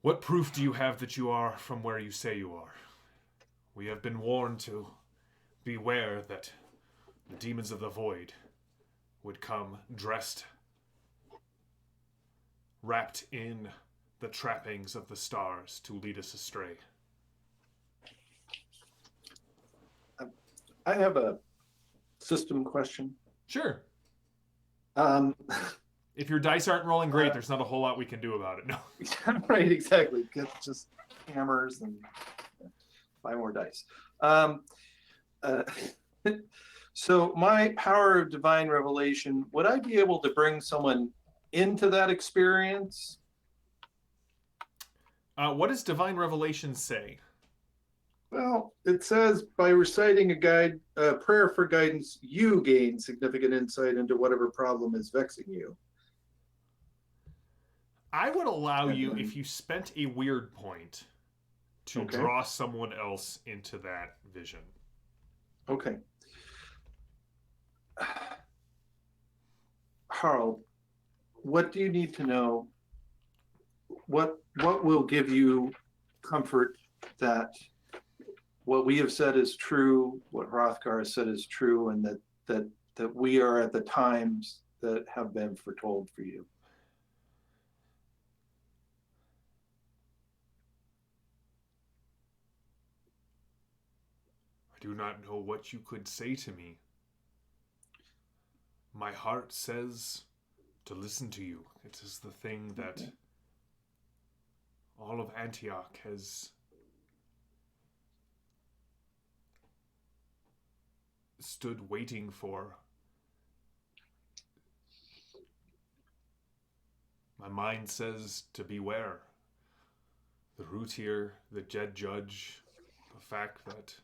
What proof do you have that you are from where you say you are? We have been warned to beware that the demons of the void would come dressed, wrapped in the trappings of the stars to lead us astray. I have a system question. Sure. Right, If your dice aren't rolling great, there's not a whole lot we can do about it. No. exactly. Just hammers and buy more dice. So my power of divine revelation, would I be able to bring someone into that experience? What does divine revelation say? Well, it says by reciting a prayer for guidance, you gain significant insight into whatever problem is vexing you. I would allow you, Mhm. if you spent a weird point, to Okay. draw someone else into that vision. Okay. Harl, what do you need to know? What will give you comfort that what we have said is true, what Rothgar has said is true, and that we are at the times that have been foretold for you? I do not know what you could say to me. My heart says to listen to you. It is the thing that all of Antioch has stood waiting for. My mind says to beware. The root here, the dead judge, the fact that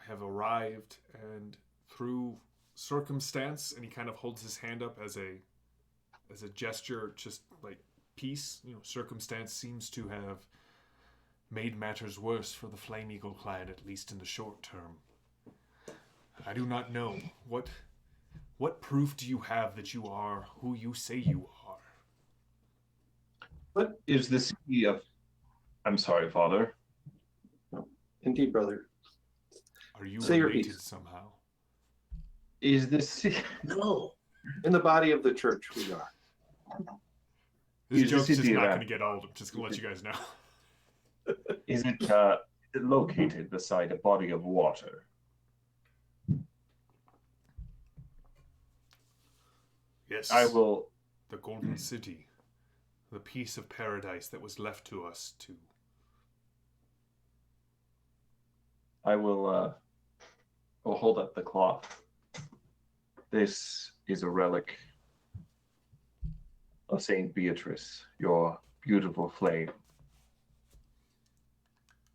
have arrived, and through circumstance, and he kind of holds his hand up as a gesture, just like peace, circumstance seems to have made matters worse for the Flame Eagle clan, at least in the short term. I do not know. What proof do you have that you are who you say you are? What is the city of... I'm sorry, Father. Indeed, brother. Are you Say your related piece. somehow? Is the city... No. In the body of the church, we are. This Is the joke's just city of not going to get old. I'm just going to let you guys know. Is it located beside a body of water? Yes. I will... The Golden City. The piece of paradise that was left to us to... I will hold up the cloth. This is a relic of Saint Beatrice, your beautiful flame.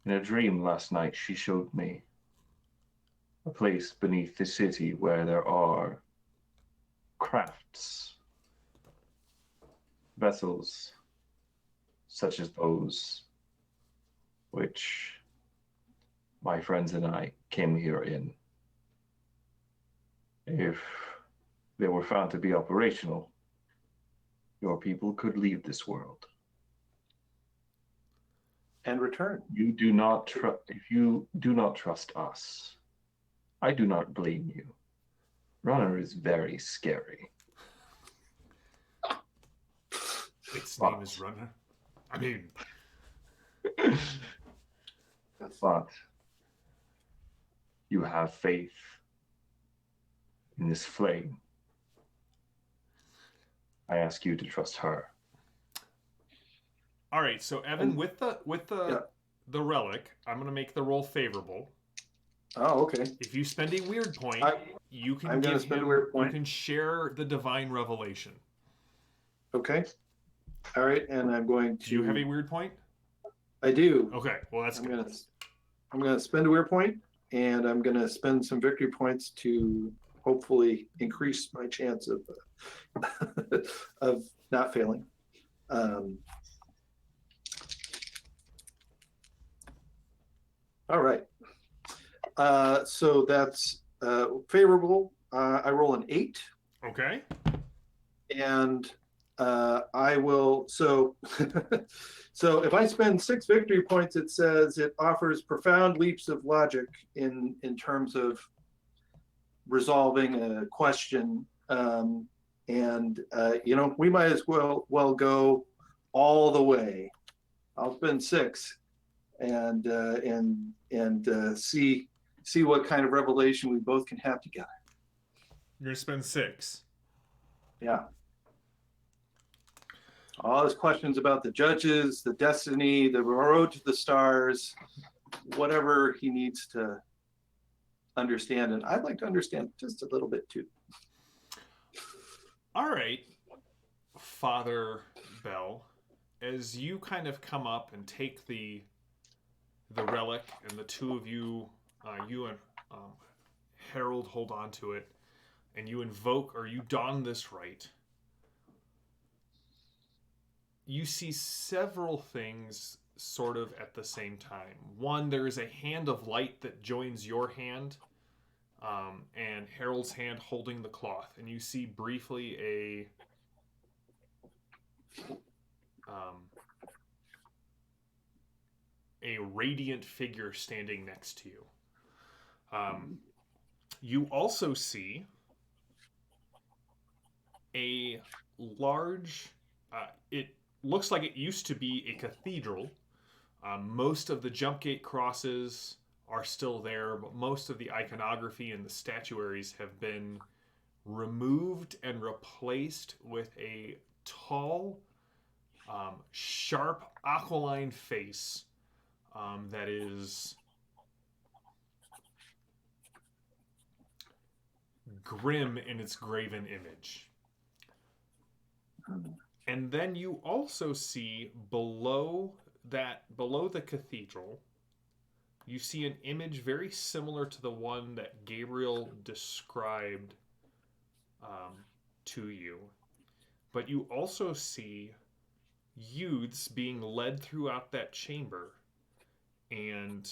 In a dream last night, she showed me a place beneath the city where there are crafts, vessels such as those which my friends and I came here in. If they were found to be operational, your people could leave this world. And return. If you do not trust us, I do not blame you. Runner is very scary. Its name is Runner. I mean... But you have faith in this flame. I ask you to trust her. All right, so Evan, with the relic, I'm going to make the roll favorable. Oh, okay. If you spend a weird point, you can I'm gonna give spend him, a weird point. you can share the divine revelation. Okay. All right, and I'm going to... Do you have a weird point? I do. Okay, well that's good. I'm gonna spend a weird point, and I'm gonna spend some victory points to hopefully increase my chance of of not failing. All right. So that's favorable. I roll an 8. Okay. And I will, so so if I spend 6 victory points, it says it offers profound leaps of logic in terms of resolving a question. We might as well go all the way. I'll spend 6 and see what kind of revelation we both can have together. You're going to spend 6. Yeah. All his questions about the judges, the destiny, the road to the stars, whatever he needs to understand. And I'd like to understand just a little bit too. All right, Father Bell, as you kind of come up and take the relic, and the two of you, you and Harold, hold on to it, and you invoke, or you don this rite, you see several things sort of at the same time. One, there is a hand of light that joins your hand and Harold's hand holding the cloth. And you see briefly a radiant figure standing next to you. You also see a large... it looks like it used to be a cathedral. Most of the jump gate crosses are still there, but most of the iconography and the statuaries have been removed and replaced with a tall, sharp, aquiline face that is grim in its graven image. And then you also see below the cathedral, you see an image very similar to the one that Gabriel described to you. But you also see youths being led throughout that chamber and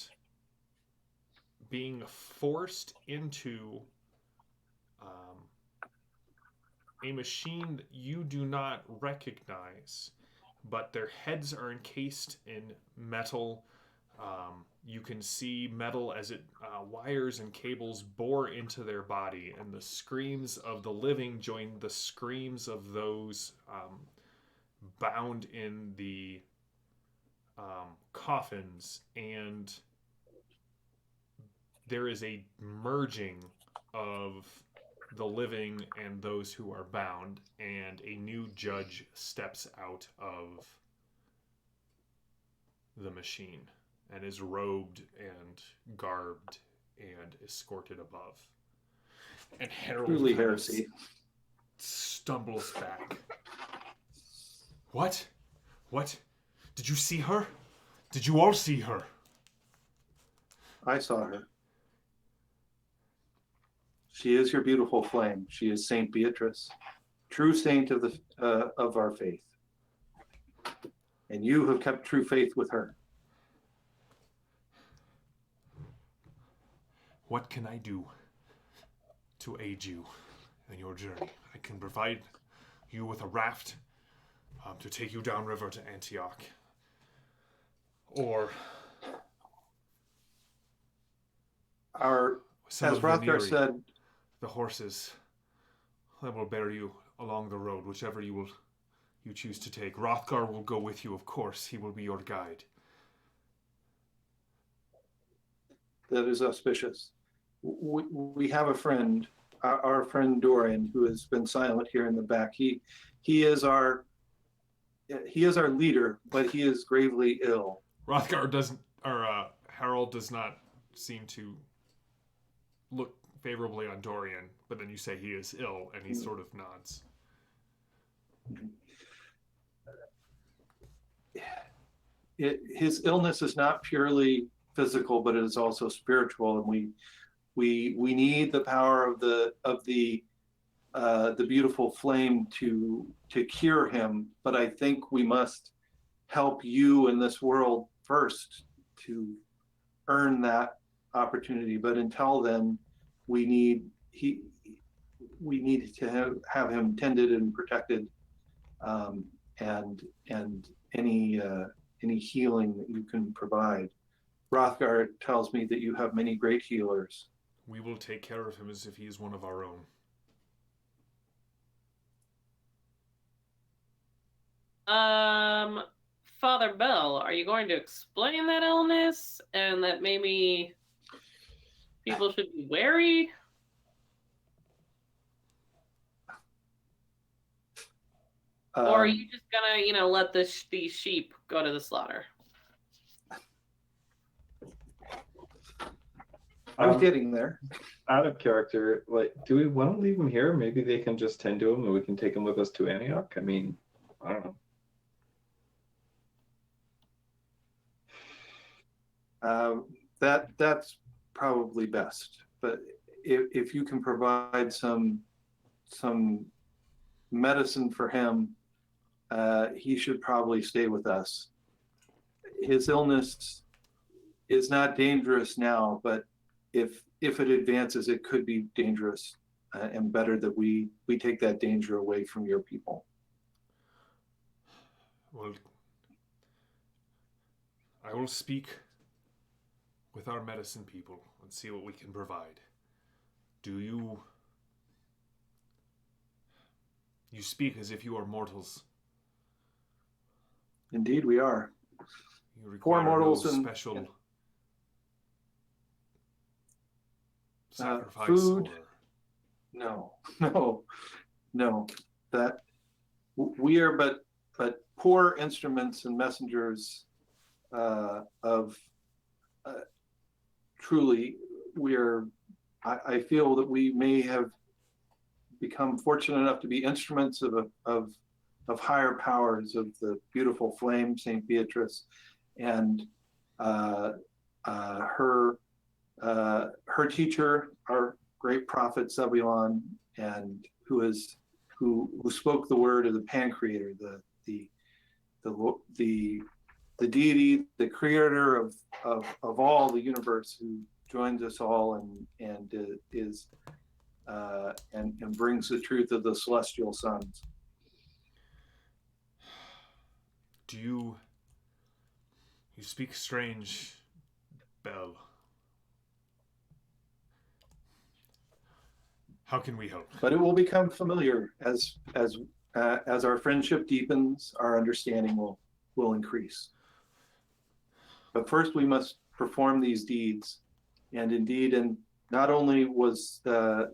being forced into a machine that you do not recognize, but their heads are encased in metal. You can see metal as it wires and cables bore into their body, and the screams of the living join the screams of those bound in the coffins, and there is a merging of the living and those who are bound, and a new judge steps out of the machine and is robed and garbed and escorted above. And Harold Truly heresy. stumbles back. What? What? Did you see her? Did you all see her? I saw her. She is your beautiful flame. She is Saint Beatrice, true saint of our faith. And you have kept true faith with her. What can I do to aid you in your journey? I can provide you with a raft to take you downriver to Antioch. Or as Rothgar said, the horses that will bear you along the road, whichever you choose to take. Rothgar will go with you, of course. He will be your guide. that is auspicious. We have a friend, our friend Dorian, who has been silent here in the back. He is our leader, but he is gravely ill. Rothgar doesn't, or Harold does not seem to look favorably on Dorian, but then you say he is ill, and he sort of nods. His illness is not purely physical, but it is also spiritual, and we need the power of the beautiful flame to cure him. But I think we must help you in this world first to earn that opportunity. But until then, we need to have him tended and protected, and any healing that you can provide. Rothgar tells me that you have many great healers. We will take care of him as if he is one of our own. Father Bell, are you going to explain that illness and that maybe people should be wary? Or are you just gonna, let these sheep go to the slaughter? I'm getting there. Out of character, do we want to leave him here? Maybe they can just tend to him and we can take him with us to Antioch? I mean, I don't know. That's probably best. But if you can provide some medicine for him, he should probably stay with us. His illness is not dangerous now, but if it advances, it could be dangerous, and better that we take that danger away from your people. Well, I will speak with our medicine people and see what we can provide. Do you speak as if you are mortals? Indeed, we are. You require Poor mortals no and special sacrifice food. or... No. That we are but poor instruments and messengers of truly we are. I feel that we may have become fortunate enough to be instruments of higher powers, of the beautiful flame, Saint Beatrice, and her teacher, our great prophet Zebulon, and who spoke the word of the Pancreator, the deity, the creator of all the universe, who joins us all and brings the truth of the celestial sons. Do you speak strange, Bell? How can we help? But it will become familiar as our friendship deepens. Our understanding will increase. But first, we must perform these deeds, and indeed, and not only was the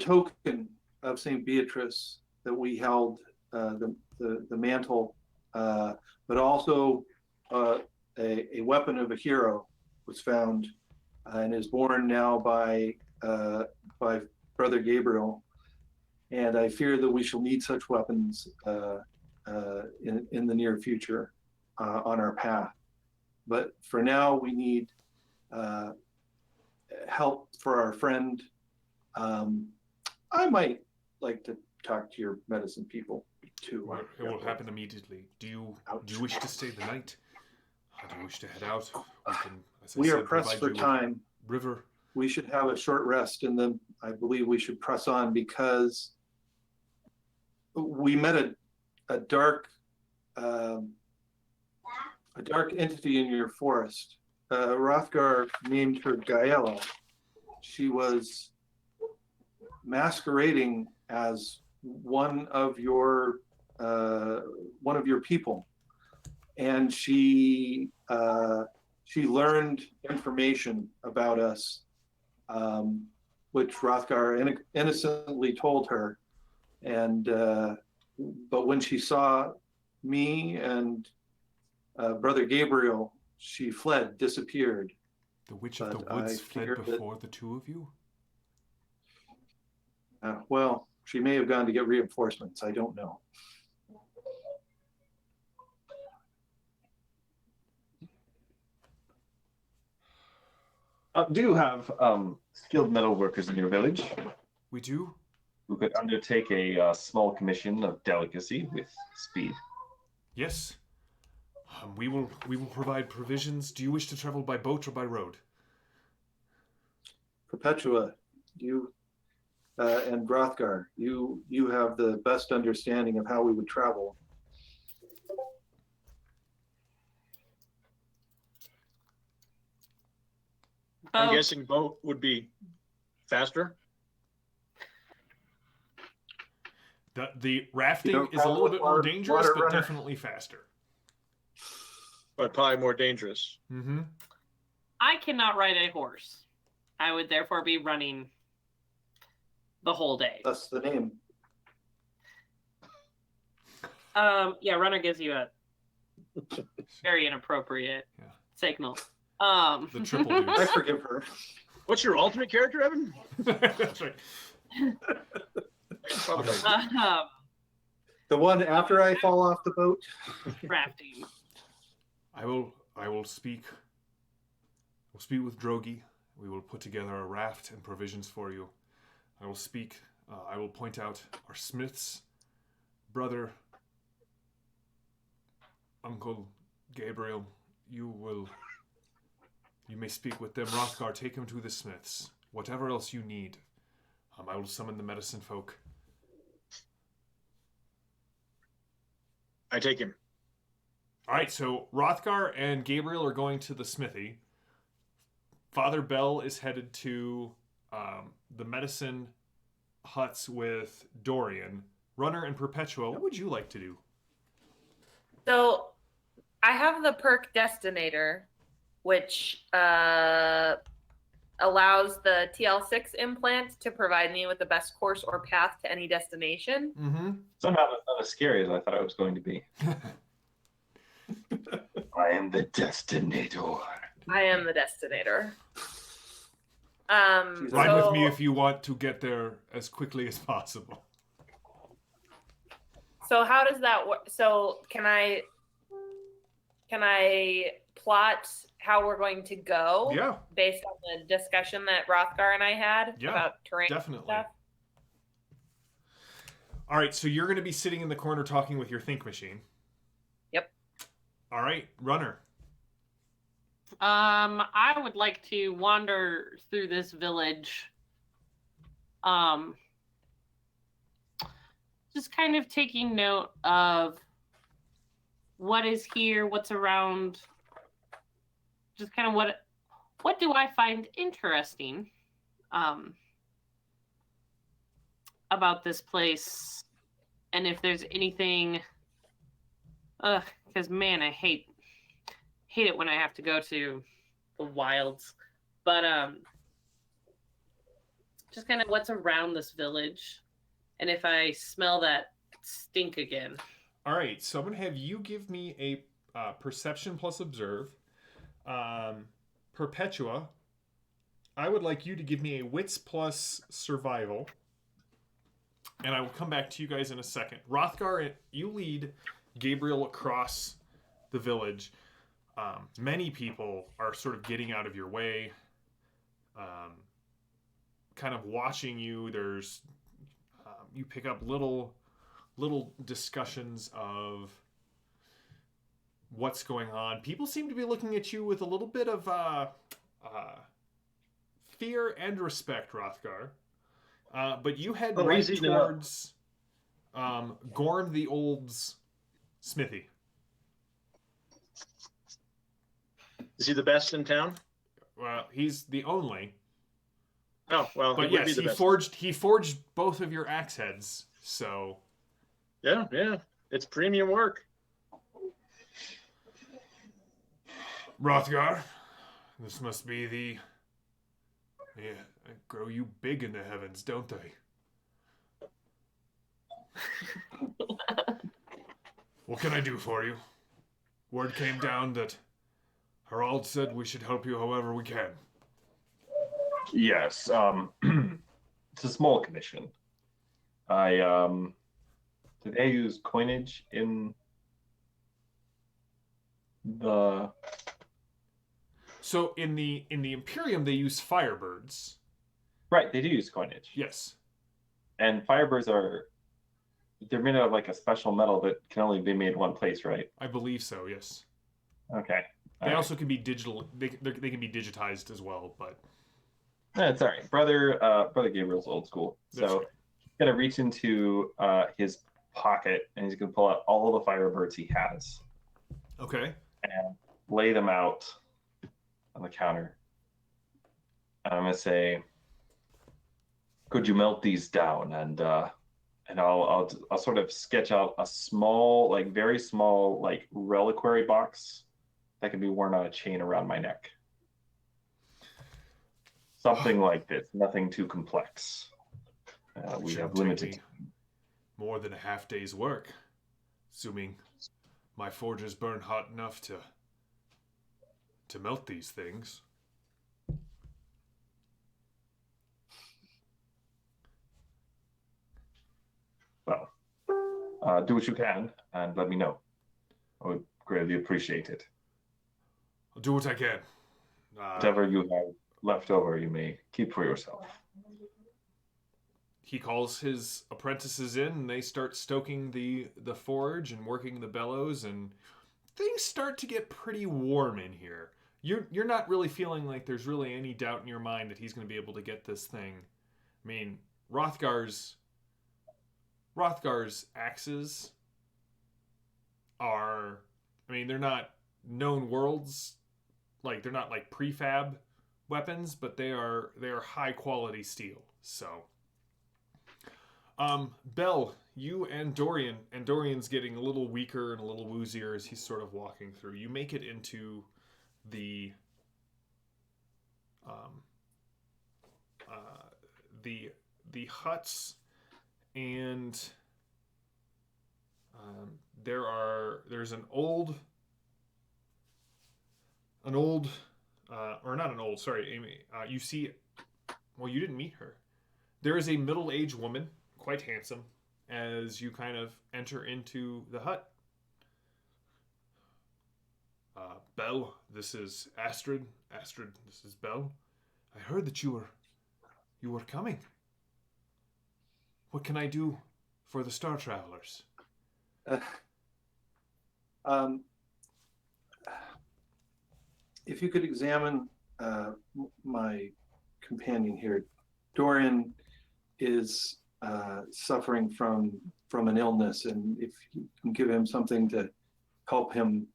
token of Saint Beatrice that we held, the mantle, but also a weapon of a hero was found and is borne now by Brother Gabriel. And I fear that we shall need such weapons in the near future on our path. But for now, we need help for our friend. I might like to talk to your medicine people too. Well, it will happen immediately. Do you wish to stay the night? Do you wish to head out? We are pressed for time. River. We should have a short rest, and then I believe we should press on, because we met a dark entity in your forest. Rothgar named her Gaela. She was masquerading as one of your people, and she learned information about us, which Rothgar innocently told her. And but when she saw me and Brother Gabriel, she fled, disappeared. The Witch of the Woods fled before the two of you? Well, she may have gone to get reinforcements. I don't know. Do you have skilled metal workers in your village We do. who could undertake a small commission of delicacy with speed? Yes. We will provide provisions. Do you wish to travel by boat or by road? Perpetua, you and Rothgar, you have the best understanding of how we would travel. I'm guessing boat would be faster. The rafting is a little bit more dangerous, but definitely faster. But probably more dangerous. Mm-hmm. I cannot ride a horse. I would therefore be running the whole day. That's the name. Yeah, runner gives you a very inappropriate signal. The triple deuce. I forgive her. What's your ultimate character, Evan? That's right. The one after I fall off the boat? Rafting. I will speak. We'll speak with Drogi. We will put together a raft and provisions for you. I will speak. I will point out our smiths, brother, Uncle Gabriel. You may speak with them. Rothgar, take him to the smiths. Whatever else you need, I will summon the medicine folk. I take him. All right, so Rothgar and Gabriel are going to the smithy. Father Bell is headed to the medicine huts with Dorian. Runner and Perpetua, what would you like to do? So I have the perk Destinator, which allows the TL6 implant to provide me with the best course or path to any destination. Mm-hmm. Somehow it's not as scary as I thought it was going to be. I am the Destinator. I am the Destinator. Ride with me if you want to get there as quickly as possible. So how does that work? So can I plot how we're going to go? Yeah. Based on the discussion that Rothgar and I had about terrain definitely. stuff. All right, so you're going to be sitting in the corner talking with your think machine. Yep. All right, runner. I would like to wander through this village. Just kind of taking note of what is here, what's around. Just kind of what do I find interesting about this place, and if there's anything. Because man, I hate it when I have to go to the wilds. But just kind of what's around this village, and if I smell that stink again. All right, so I'm going to have you give me a perception plus observe. Perpetua, I would like you to give me a wits plus survival. And I will come back to you guys in a second. Rothgar, you lead Gabriel across the village. Many people are sort of getting out of your way, kind of watching you. There's you pick up little discussions of what's going on. People seem to be looking at you with a little bit of fear and respect, Rothgar. But you head right towards Gorm the Old's smithy. Is he the best in town? Well, he's the only. Oh, well, but yes, he forged both of your axe heads. So yeah, it's premium work. Rothgar, this must be the. Yeah, they grow you big in the heavens, don't they? What can I do for you? Word came down that Harald said we should help you however we can. Yes, it's a small commission. Do they use coinage in the? So in the Imperium they use firebirds. Right, they do use coinage. Yes. And firebirds they're made out of like a special metal that can only be made one place, right? I believe so, yes. Okay. They also can be digital. They can be digitized as well, but that's all right. Brother Gabriel's old school. That's so right. he's gonna reach into his pocket and he's gonna pull out all the firebirds he has. Okay. And lay them out on the counter. And I'm gonna say, could you melt these down? And I'll sort of sketch out a small, like very small, like reliquary box that can be worn on a chain around my neck. Something like this, nothing too complex. We have limited more than a half day's work, assuming my forges burn hot enough to melt these things. Well, do what you can and let me know. I would greatly appreciate it. I'll do what I can. Whatever you have left over, you may keep for yourself. He calls his apprentices in, and they start stoking the forge and working the bellows, and things start to get pretty warm in here. You're not really feeling like there's really any doubt in your mind that he's going to be able to get this thing. I mean, Rothgar's axes are, I mean, they're not known worlds, like they're not like prefab weapons, but they are high quality steel. So Belle, you and Dorian's getting a little weaker and a little woozier as he's sort of walking through. You make it into the huts, and there's an old or not an old, sorry, Amy, you see well, you didn't meet her. There is a middle-aged woman, quite handsome, as you kind of enter into the hut. Belle, this is Astrid. Astrid, this is Belle. I heard that you were coming. What can I do for the Star Travelers? If you could examine my companion here, Dorian is suffering from an illness, and if you can give him something to help him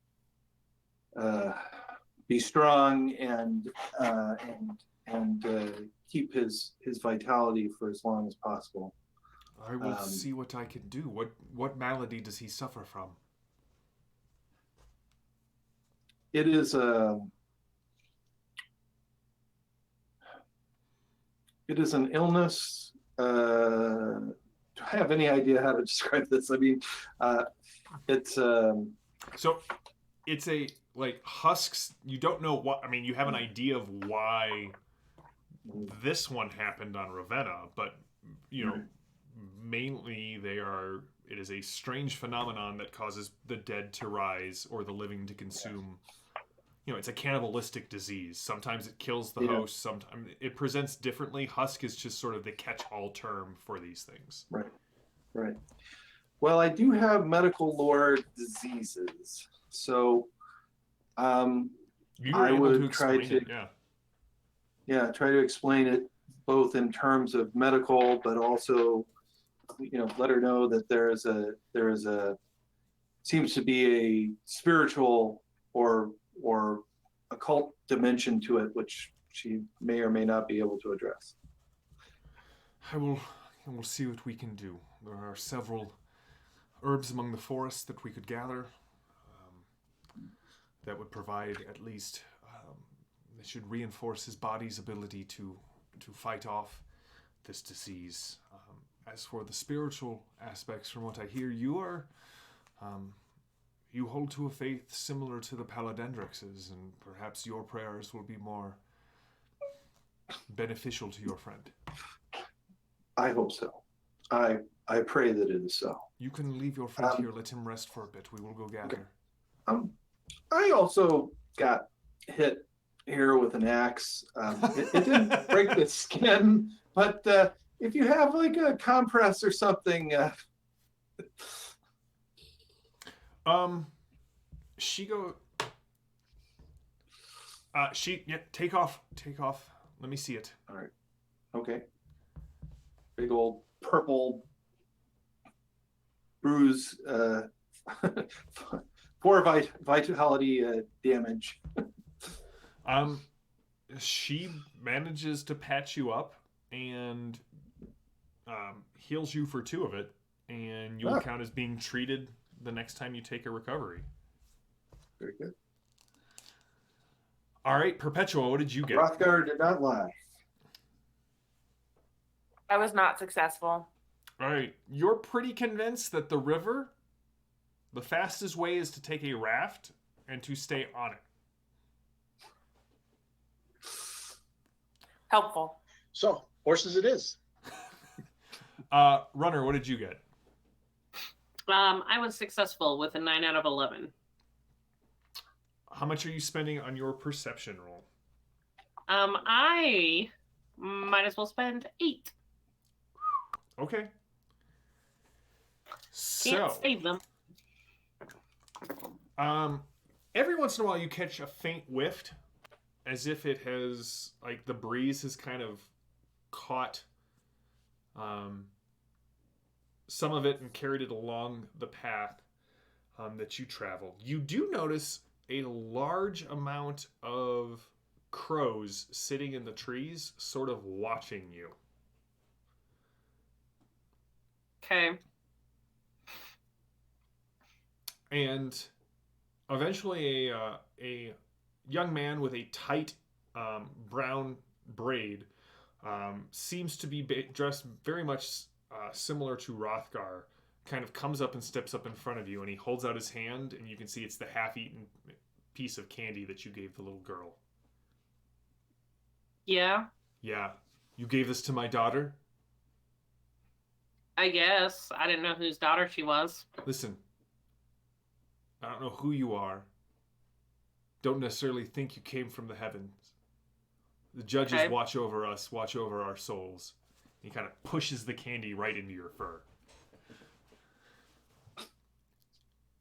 be strong and keep his vitality for as long as possible. I will see what I can do. What malady does he suffer from? It is an illness. Do I have any idea how to describe this? I mean, it's So it's a like husks. You don't know what. I mean, you have an idea of why this one happened on Ravenna, but you know, mainly it is a strange phenomenon that causes the dead to rise or the living to consume. You know, it's a cannibalistic disease. Sometimes it kills the host. Sometimes it presents differently. Husk is just sort of the catch-all term for these things. Right. Well, I do have medical lore diseases, so You were I able would to try explain to it, try to explain it both in terms of medical, but also, let her know that there is a seems to be a spiritual or occult dimension to it, which she may or may not be able to address. I will see what we can do. There are several herbs among the forest that we could gather that would provide at least that should reinforce his body's ability to fight off this disease. As for the spiritual aspects, from what I hear, you hold to a faith similar to the Paladendrix's, and perhaps your prayers will be more beneficial to your friend. I hope so. I pray that it is so. You can leave your friend here. Let him rest for a bit. We will go gather. I also got hit here with an axe. It didn't break the skin, but if you have like a compress or something. Take off. Let me see it. All right. Okay. Big old purple bruise, 4 vitality damage. She manages to patch you up and heals you for 2 of it, and you'll count as being treated the next time you take a recovery. Very good. All right, Perpetua, what did you get? Rothgar did not lie. I was not successful. All right, you're pretty convinced that the river, the fastest way is to take a raft and to stay on it. Helpful. So, horses it is. Runner, what did you get? I was successful with a 9 out of 11. How much are you spending on your perception roll? I might as well spend 8. Okay. Can't So, save them. every once in a while you catch a faint whiff, as if it has, like, the breeze has kind of caught some of it and carried it along the path that you travel. You do notice a large amount of crows sitting in the trees, sort of watching you. Okay. And eventually a young man with a tight brown braid seems to be dressed very much similar to Rothgar, kind of comes up and steps up in front of you, and he holds out his hand, and you can see it's the half-eaten piece of candy that you gave the little girl. Yeah. Yeah. You gave this to my daughter? I guess. I didn't know whose daughter she was. Listen, I don't know who you are. Don't necessarily think you came from the heavens. The judges Okay. watch over us, watch over our souls. He kind of pushes the candy right into your fur.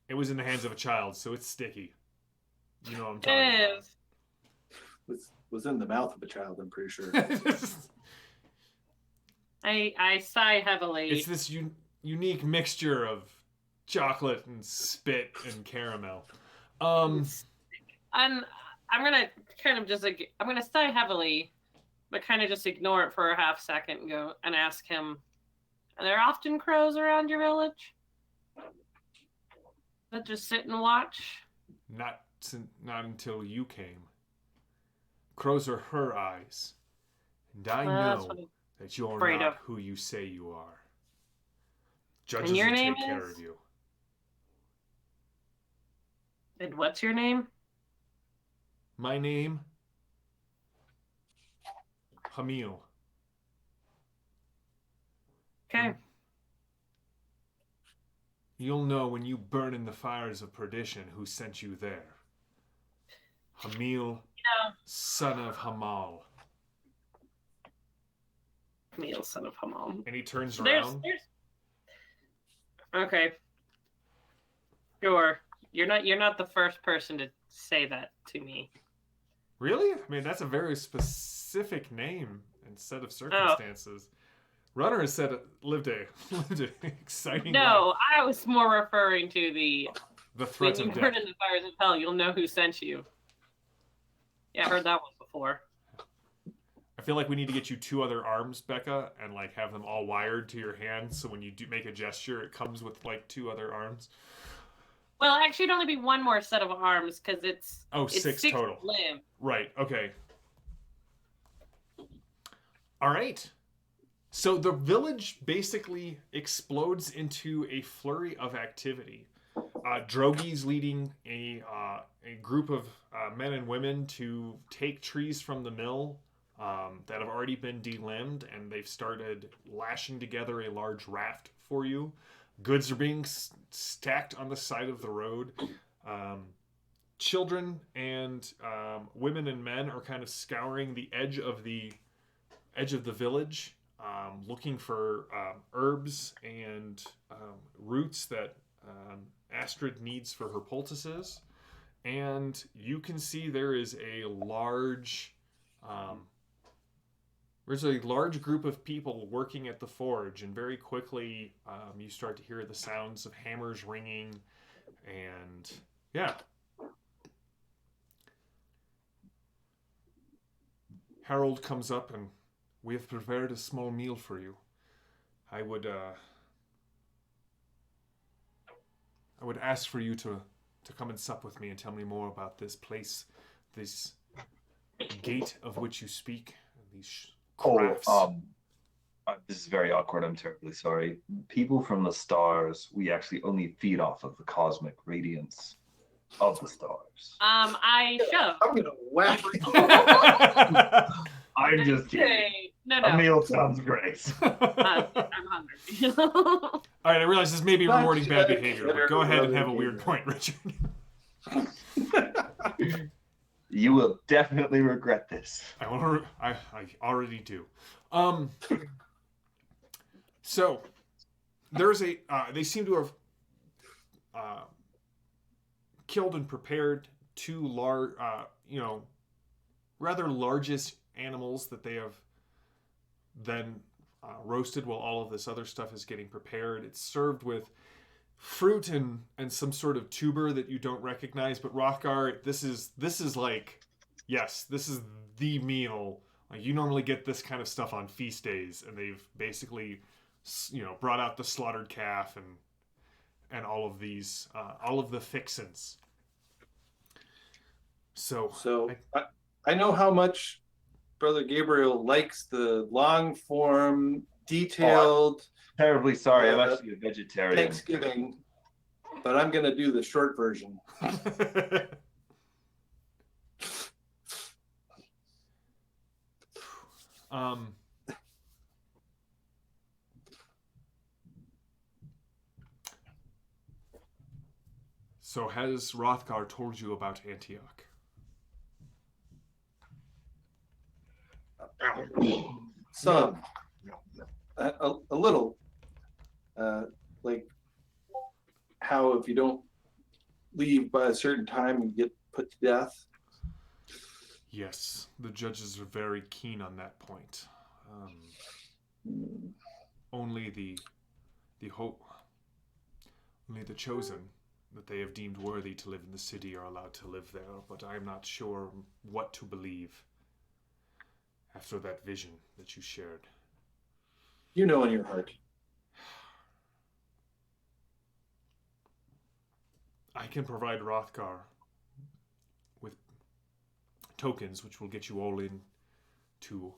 It was in the hands of a child, so it's sticky. You know what I'm talking Yes. Was in the mouth of a child, I'm pretty sure. about. I sigh heavily. It's this unique mixture of chocolate and spit and caramel. And I'm gonna kind of just I'm gonna sigh heavily, but kind of just ignore it for a half second and go and ask him, are there often crows around your village that just sit and watch? Not until you came. Crows are her eyes, and I That's know what I'm that you're afraid not of. who you say you are. Judges And your will name take care is? of you. And what's your name? My name, Hamil. Okay. You'll know when you burn in the fires of perdition who sent you there. Hamil, son of Hamal. Meal, son of Hamal. And he turns There's around. Okay. Sure. You're not the first person to say that to me. Really? I mean, that's a very specific name and set Oh. of circumstances. Runner has lived a exciting life. No, I was more referring to the The when threat you of burn death. in the fires of hell, you'll know who sent you. Yeah, I heard that one before. I feel like we need to get you 2 other arms, Becca, and like have them all wired to your hands, so when you do make a gesture, it comes with like 2 other arms. Well, actually, it'd only be one more set of arms because it's 6 total. limbs. Right. Okay. All right. So the village basically explodes into a flurry of activity. Drogi's leading a group of men and women to take trees from the mill that have already been delimbed, and they've started lashing together a large raft for you. Goods are being stacked on the side of the road. Children and women and men are kind of scouring the edge of the village, looking for herbs and roots that Astrid needs for her poultices. And you can see there is a large group of people working at the forge, and very quickly you start to hear the sounds of hammers ringing, and yeah. Harold comes up, and we have prepared a small meal for you. I would ask for you to come and sup with me and tell me more about this place, this gate of which you speak, and these crafts. This is very awkward. I'm terribly sorry. People from the stars, we actually only feed off of the cosmic radiance of the stars. I shove. I'm gonna whack you. I'm just kidding. Okay. No. A meal sounds great. I'm hungry. All right, I realize this may be rewarding bad Gotcha. behavior, but go ahead and have a weird point, Richard. You will definitely regret this. I already do. So there's they seem to have killed and prepared 2 large, rather largest animals that they have then roasted while all of this other stuff is getting prepared. It's served with fruit and some sort of tuber that you don't recognize. But Rothgar, this is like, yes, this is the meal. Like, you normally get this kind of stuff on feast days, and they've basically, brought out the slaughtered calf and all of these, all of the fixins. So I know how much Brother Gabriel likes the long form, detailed Terribly sorry. I'm actually a vegetarian. Thanksgiving, but I'm gonna do the short version. So has Rothgar told you about Antioch? Some, No. a little, like how if you don't leave by a certain time, you get put to death. Yes, the judges are very keen on that point. Only only the chosen that they have deemed worthy to live in the city are allowed to live there, but I am not sure what to believe after that vision that you shared. You know in your heart. I can provide Rothgar with tokens which will get you all in to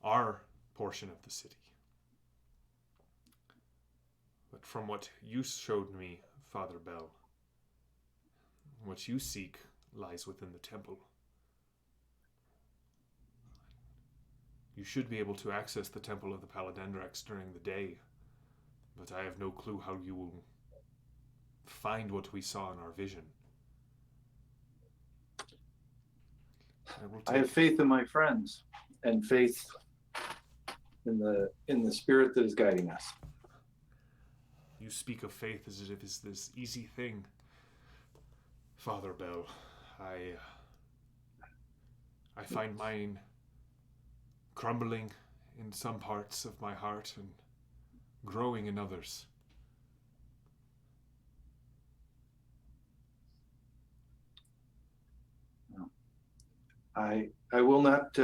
our portion of the city. But from what you showed me, Father Bell, what you seek lies within the temple. You should be able to access the Temple of the Paladendrex during the day, but I have no clue how you will find what we saw in our vision. I have faith in my friends and faith in the spirit that is guiding us. You speak of faith as if it's this easy thing. Father Bell, I find mine crumbling in some parts of my heart and growing in others. I will not.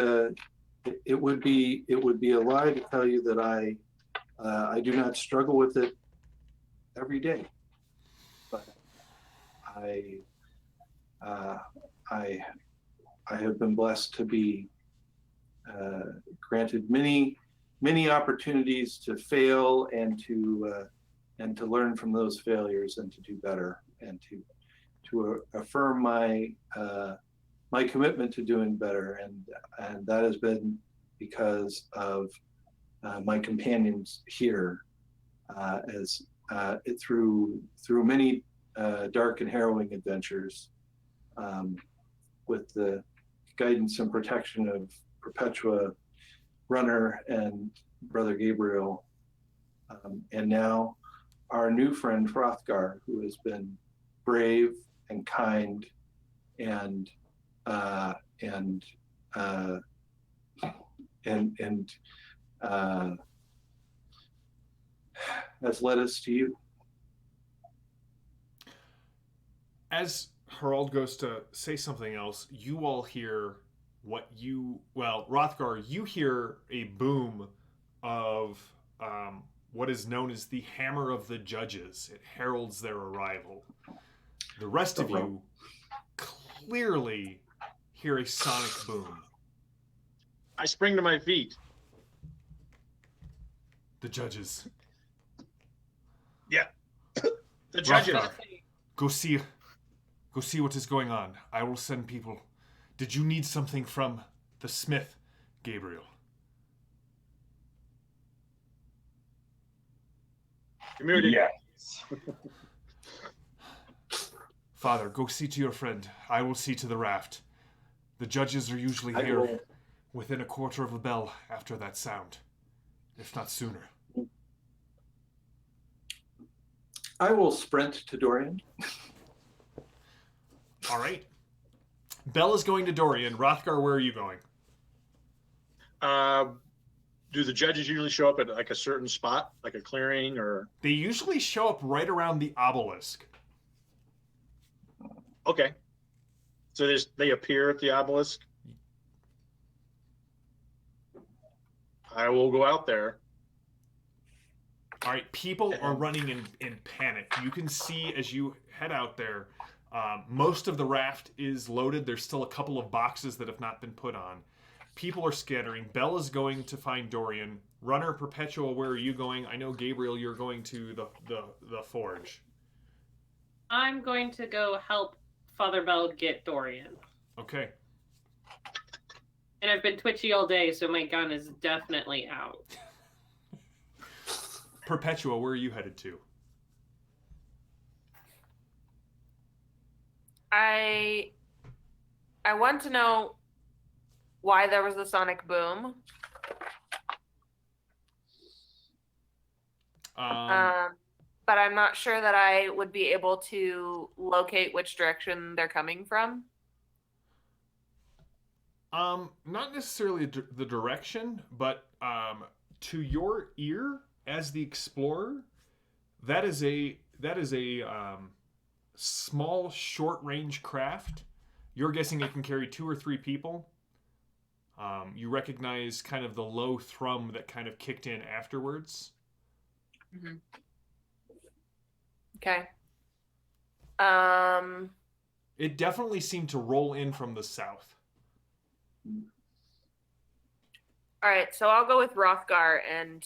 It would be a lie to tell you that I do not struggle with it every day, but I have been blessed to be granted many opportunities to fail and to learn from those failures and to do better and to affirm my commitment to doing better, and that has been because of my companions here, as through many dark and harrowing adventures, with the guidance and protection of Perpetua, Runner, and Brother Gabriel, and now our new friend Rothgar, who has been brave and kind and has led us to you. As Harald goes to say something else, you all hear Rothgar, you hear a boom of what is known as the Hammer of the Judges. It heralds their arrival. The rest of you clearly hear a sonic boom. I spring to my feet. The judges. Yeah. The judges. Rothgar, go see what is going on. I will send people. Did you need something from the smith, Gabriel? Community. Yes. Father, go see to your friend. I will see to the raft. The judges are usually here within a quarter of a bell after that sound, if not sooner. I will sprint to Dorian. All right. Bell is going to Dorian. Rothgar, where are you going? Do the judges usually show up at like a certain spot, like a clearing, or? They usually show up right around the obelisk. Okay. So they appear at the obelisk. I will go out there. All right, people are running in panic. You can see as you head out there, most of the raft is loaded. There's still a couple of boxes that have not been put on. People are scattering. Bell is going to find Dorian. Runner, Perpetua, where are you going? I know, Gabriel, you're going to the forge. I'm going to go help Father Bell get Dorian. Okay. And I've been twitchy all day, so my gun is definitely out. Perpetua, where are you headed to? I want to know why there was a sonic boom. But I'm not sure that I would be able to locate which direction they're coming from. Not necessarily the direction, but to your ear as the explorer, that is a small short range craft. You're guessing it can carry 2 or 3 people. You recognize kind of the low thrum that kind of kicked in afterwards. Mm-hmm. Okay. It definitely seemed to roll in from the south. All right, so I'll go with Rothgar and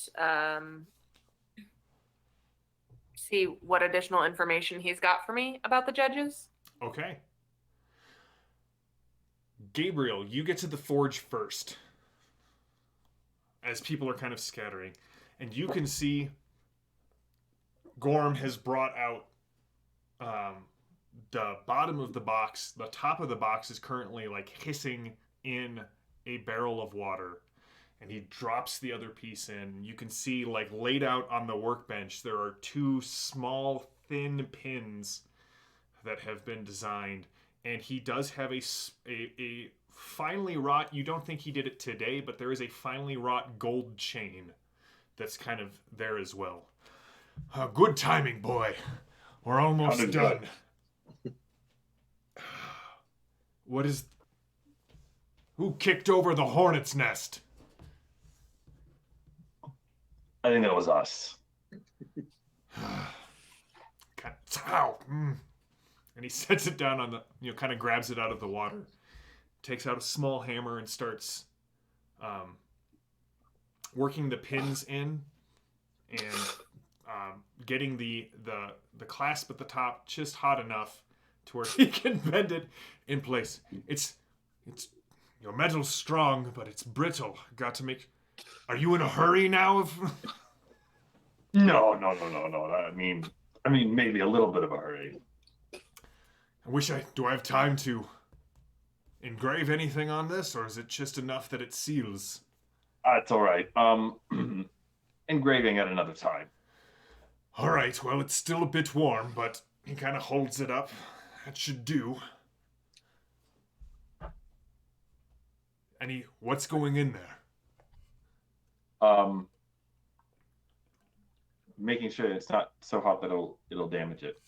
see what additional information he's got for me about the judges. Okay. Gabriel, you get to the forge first. As people are kind of scattering. And you can see Gorm has brought out the bottom of the box. The top of the box is currently like hissing in a barrel of water. And he drops the other piece in. You can see, like, laid out on the workbench, there are 2 small, thin pins that have been designed. And he does have a finely wrought, you don't think he did it today, but there is a finely wrought gold chain that's kind of there as well. Good timing, boy. We're almost done. What is... Who kicked over the hornet's nest? I think that was us. Ow. And he sets it down on the, kind of grabs it out of the water, takes out a small hammer and starts working the pins in and getting the clasp at the top just hot enough to where he can bend it in place. It's your metal's strong, but it's brittle. Got to make... Are you in a hurry now? No. I mean, maybe a little bit of a hurry. Do I have time to engrave anything on this, or is it just enough that it seals? It's all right. Engraving at another time. All right. Well, it's still a bit warm, but he kind of holds it up. That should do. What's going in there? Making sure it's not so hot that it'll damage it.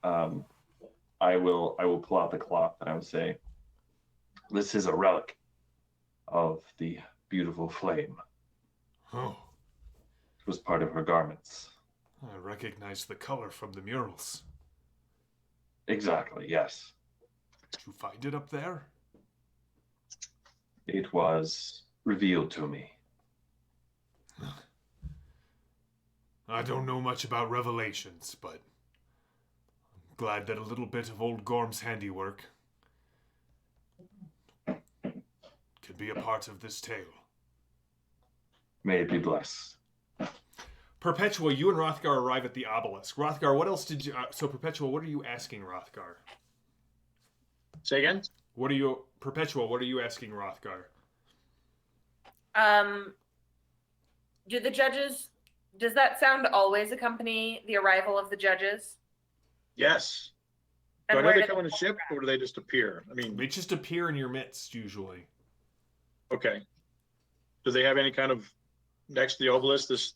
I will pull out the cloth and I would say, this is a relic of the beautiful flame. Oh. It was part of her garments. I recognize the color from the murals. Exactly, yes. Did you find it up there? It was revealed to me. I don't know much about revelations, but I'm glad that a little bit of old Gorm's handiwork could be a part of this tale. May it be blessed. Perpetua, you and Rothgar arrive at the obelisk. Rothgar, what else did you... so, Perpetua, what are you asking Rothgar? Say again? Perpetua, what are you asking Rothgar? Do the judges... Does that sound always accompany the arrival of the judges? Yes. Do I know they come on a ship, or do they just appear? They just appear in your midst, usually. Okay. Do they have any kind of, next to the obelisk, this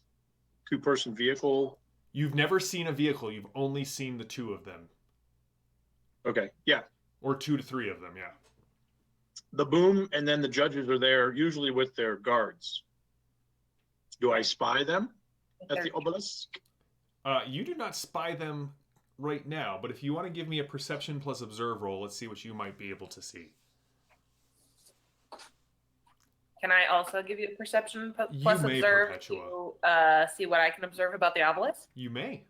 2-person vehicle? You've never seen a vehicle. You've only seen the 2 of them. Okay, yeah. Or 2 to 3 of them, yeah. The boom, and then the judges are there, usually with their guards. Do I spy them at the obelisk? You do not spy them right now, but if you want to give me a perception plus observe roll, let's see what you might be able to see. Can I also give you a perception plus You may, observe Perpetua. to see what I can observe about the obelisk? You may.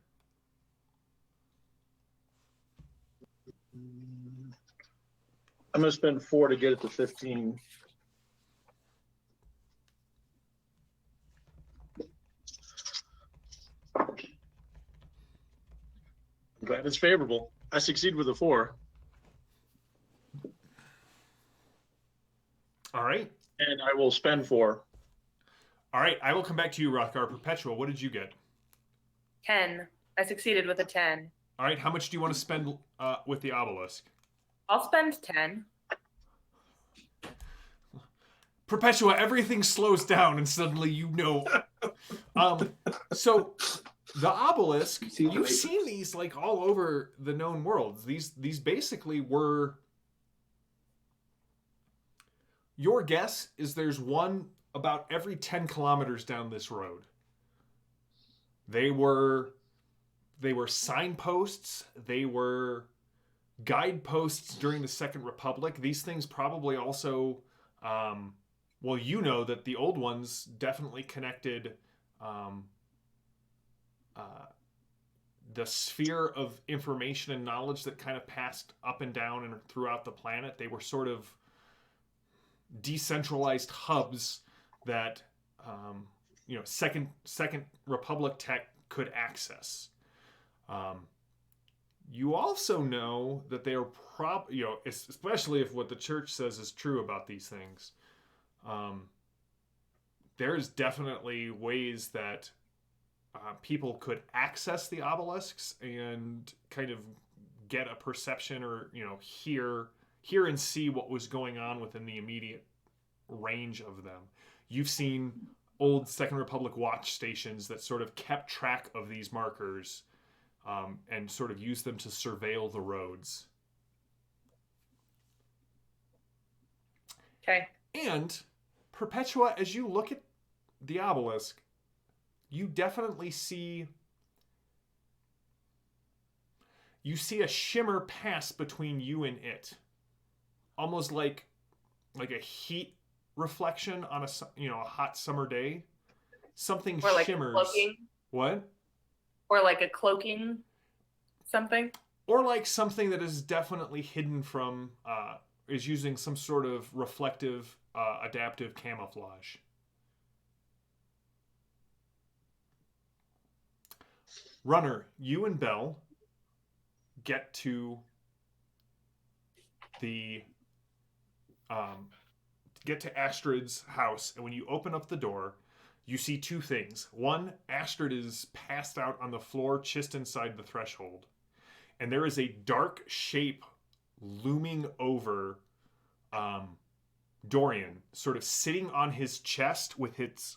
I'm going to spend 4 to get it to 15. I'm glad it's favorable. I succeed with a 4. And I will spend 4. All right, I will come back to you, Rothgar. Perpetua, what did you get? 10. I succeeded with a 10. All right, how much do you want to spend with the obelisk? I'll spend 10. Perpetua, everything slows down, and suddenly you know. So the obelisk, you've seen these like all over the known worlds. These basically were. Your guess is there's one about every 10 kilometers down this road. They were signposts. They were guideposts during the Second Republic. These things probably also, well, you know that the old ones definitely connected the sphere of information and knowledge that kind of passed up and down and throughout the planet. They were sort of decentralized hubs that Second Republic tech could access. You also know that they are especially if what the church says is true about these things. There's definitely ways that people could access the obelisks and kind of get a perception or hear and see what was going on within the immediate range of them. You've seen old Second Republic watch stations that sort of kept track of these markers and sort of used them to surveil the roads. Okay. And Perpetua, as you look at the obelisk, you definitely see a shimmer pass between you and it, almost like a heat reflection on a hot summer day. Something Or like shimmers. Cloaking. What? Or like a cloaking something. Or like something that is definitely hidden from, is using some sort of reflective, adaptive camouflage. Runner, you and Bell get to Astrid's house, and when you open up the door, you see two things. One, Astrid is passed out on the floor just inside the threshold, and there is a dark shape looming over Dorian, sort of sitting on his chest with its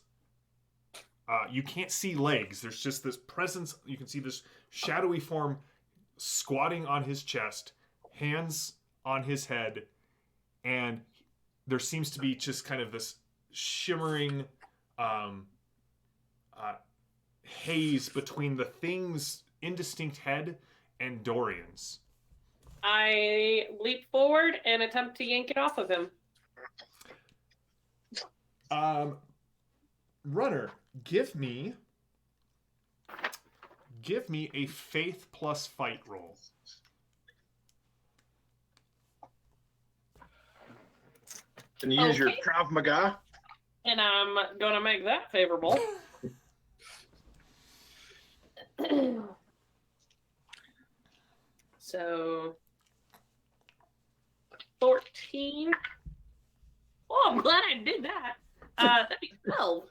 you can't see legs. There's just this presence. You can see this shadowy form squatting on his chest, hands on his head, and there seems to be just kind of this shimmering haze between the thing's indistinct head and Dorian's. I leap forward and attempt to yank it off of him. Runner, give me a faith plus fight roll. Can you use your Okay. Krav Maga? And I'm going to make that favorable. So, 14. Oh, I'm glad I did that. That'd be 12.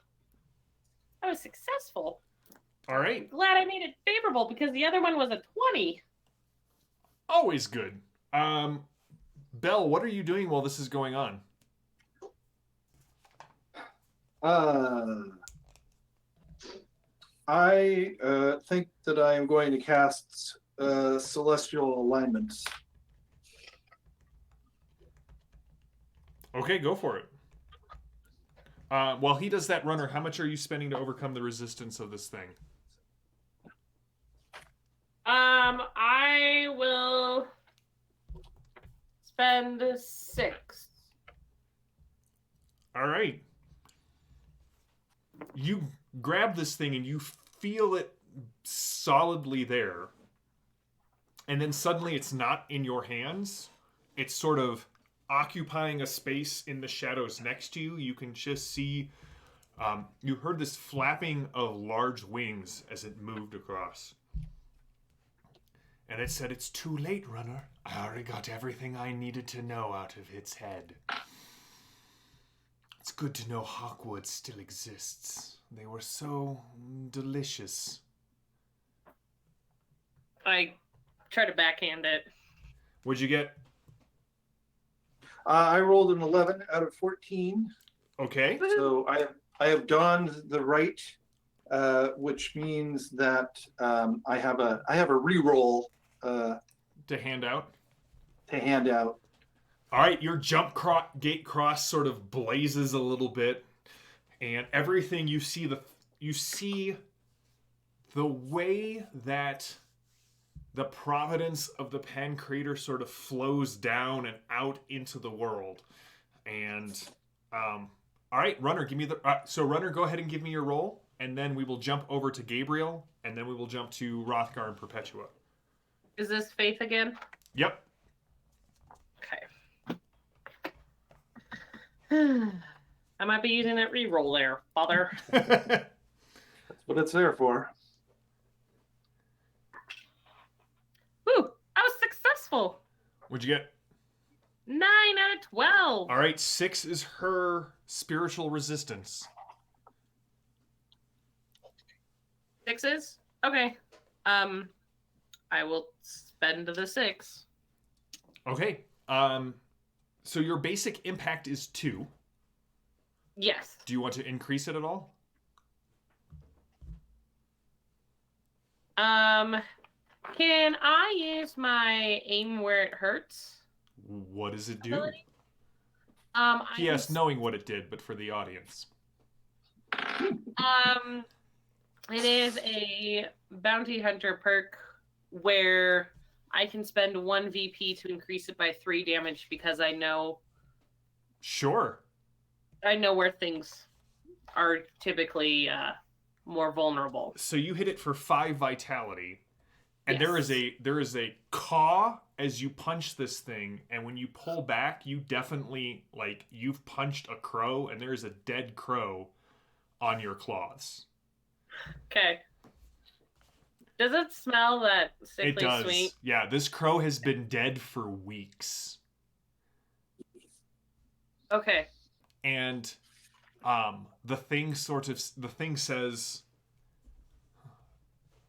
I was successful. All right. Glad I made it favorable because the other one was a 20. Always good. Belle, what are you doing while this is going on? I think that I am going to cast celestial alignments. Okay, go for it. While he does that, Runner, how much are you spending to overcome the resistance of this thing? I will spend 6. All right. You grab this thing and you feel it solidly there. And then suddenly it's not in your hands. It's sort of occupying a space in the shadows next to you. You can just see, you heard this flapping of large wings as it moved across. And it said, "It's too late, Runner. I already got everything I needed to know out of its head." It's good to know Hawkwood still exists. They were so delicious. I try to backhand it. What'd you get? I rolled an 11 out of 14. Okay. So I have donned the right, which means that I have a reroll To hand out. to hand out. All right, your gate cross sort of blazes a little bit, and everything you see the way that the providence of the Pen Crater sort of flows down and out into the world. And all right, Runner, give me the so Runner, go ahead and give me your roll, and then we will jump over to Gabriel, and then we will jump to Rothgar and Perpetua. Is this faith again? Yep. Okay. I might be using that reroll there, Father. That's what it's there for. Woo! I was successful. What'd you get? 9 out of 12. All right, 6 is her spiritual resistance. 6s? Okay. I will spend the 6. Okay. So your basic impact is 2. Yes. Do you want to increase it at all? Can I use my aim where it hurts? What does it do? ability? Yes, knowing what it did, but for the audience. It is a bounty hunter perk where I can spend 1 VP to increase it by 3 damage because I know Sure. where things are typically more vulnerable. So you hit it for 5 vitality, and Yes. there is a caw as you punch this thing, and when you pull back, you definitely you've punched a crow, and there is a dead crow on your claws. Okay. Does it smell that sickly It does. sweet? Yeah, this crow has been dead for weeks. Okay. And the thing says,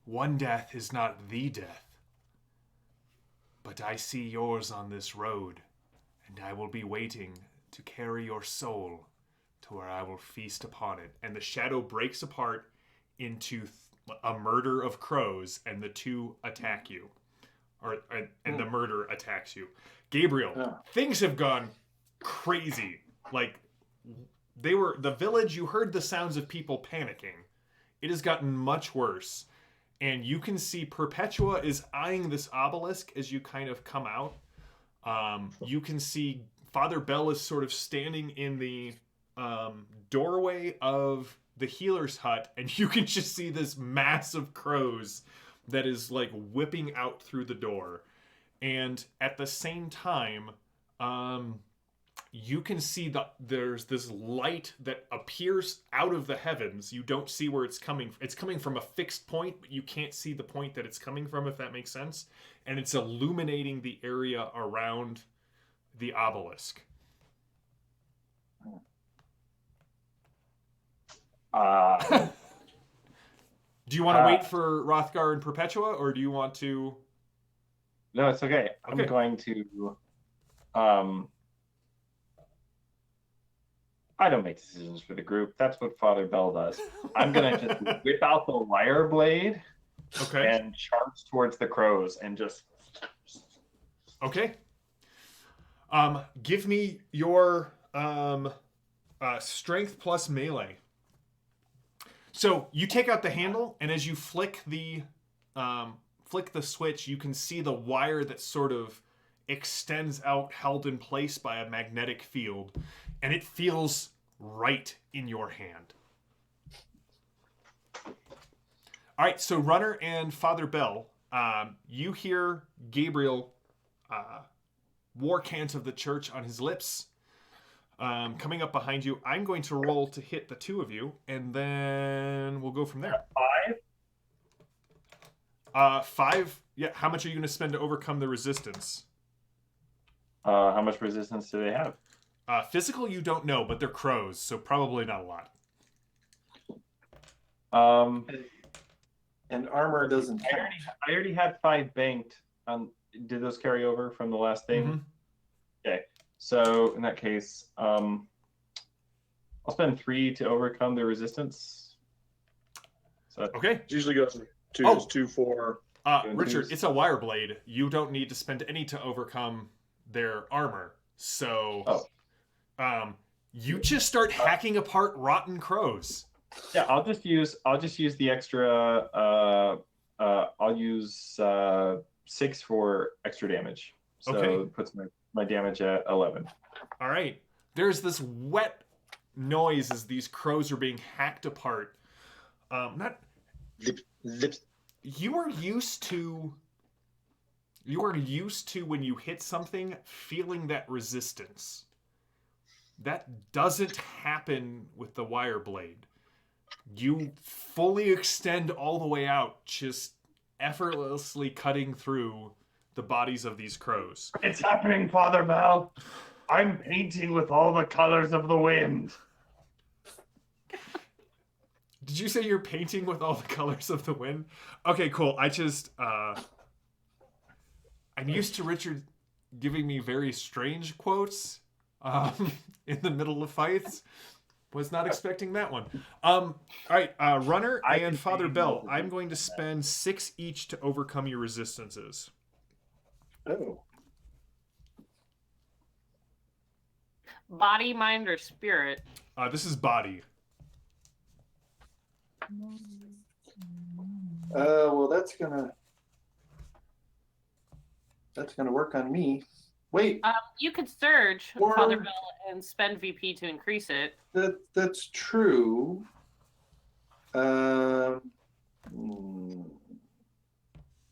one death is not the death, but I see yours on this road, and I will be waiting to carry your soul to where I will feast upon it. And the shadow breaks apart into a murder of crows, and the 2 attack you, and the murder attacks you. Gabriel, things have gone crazy. Like, the village, you heard the sounds of people panicking. It has gotten much worse. And you can see Perpetua is eyeing this obelisk as you kind of come out. You can see Father Bell is sort of standing in the doorway of the healer's hut, and you can just see this mass of crows that is like whipping out through the door. And at the same time, you can see there's this light that appears out of the heavens. You don't see where it's coming. It's coming from a fixed point, but you can't see the point that it's coming from, if that makes sense. And it's illuminating the area around the obelisk. Do you want to wait for Rothgar and Perpetua, or do you want to... No, it's okay. I'm Okay. going to I don't make decisions for the group. That's what Father Bell does. I'm gonna just whip out the wire blade and charge towards the crows and just. Okay. Give me your strength plus melee. So you take out the handle, and as you flick the switch, you can see the wire that sort of extends out, held in place by a magnetic field, and it feels right in your hand. All right, so Runner and Father Bell, you hear Gabriel, war cant of the church on his lips, coming up behind you. I'm going to roll to hit the 2 of you, and then we'll go from there. 5? Yeah, how much are you going to spend to overcome the resistance? How much resistance do they have? Physical, you don't know, but they're crows, so probably not a lot. And armor doesn't I count. already had 5 banked. Did those carry over from the last thing? Mhm. Okay. So in that case, I'll spend 3 to overcome the resistance. So Okay. It usually goes 2, Oh. 2, 4. Richard, it's a wire blade. You don't need to spend any to overcome their armor. So, you just start hacking apart rotten crows. yeah, I'll just use the extra. I'll use 6 for extra damage. So Okay. it puts my damage at 11. All right. There's this wet noise as these crows are being hacked apart. Not Zip, zip. you are used to when you hit something feeling that resistance. That doesn't happen with the wire blade. You fully extend all the way out, just effortlessly cutting through the bodies of these crows. It's happening, Father Bell. I'm painting with all the colors of the wind. Did you say you're painting with all the colors of the wind? Okay, cool. I'm used to Richard giving me very strange quotes in the middle of fights. Was not expecting that one. All right, Runner I and can Father see Bell, both of I'm them. going to spend 6 each to overcome your resistances. Oh. Body, mind, or spirit? This is body. Well, that's gonna work on me. Wait, You could surge, Or- Father Bell, and spend VP to increase it. that's true. Hmm.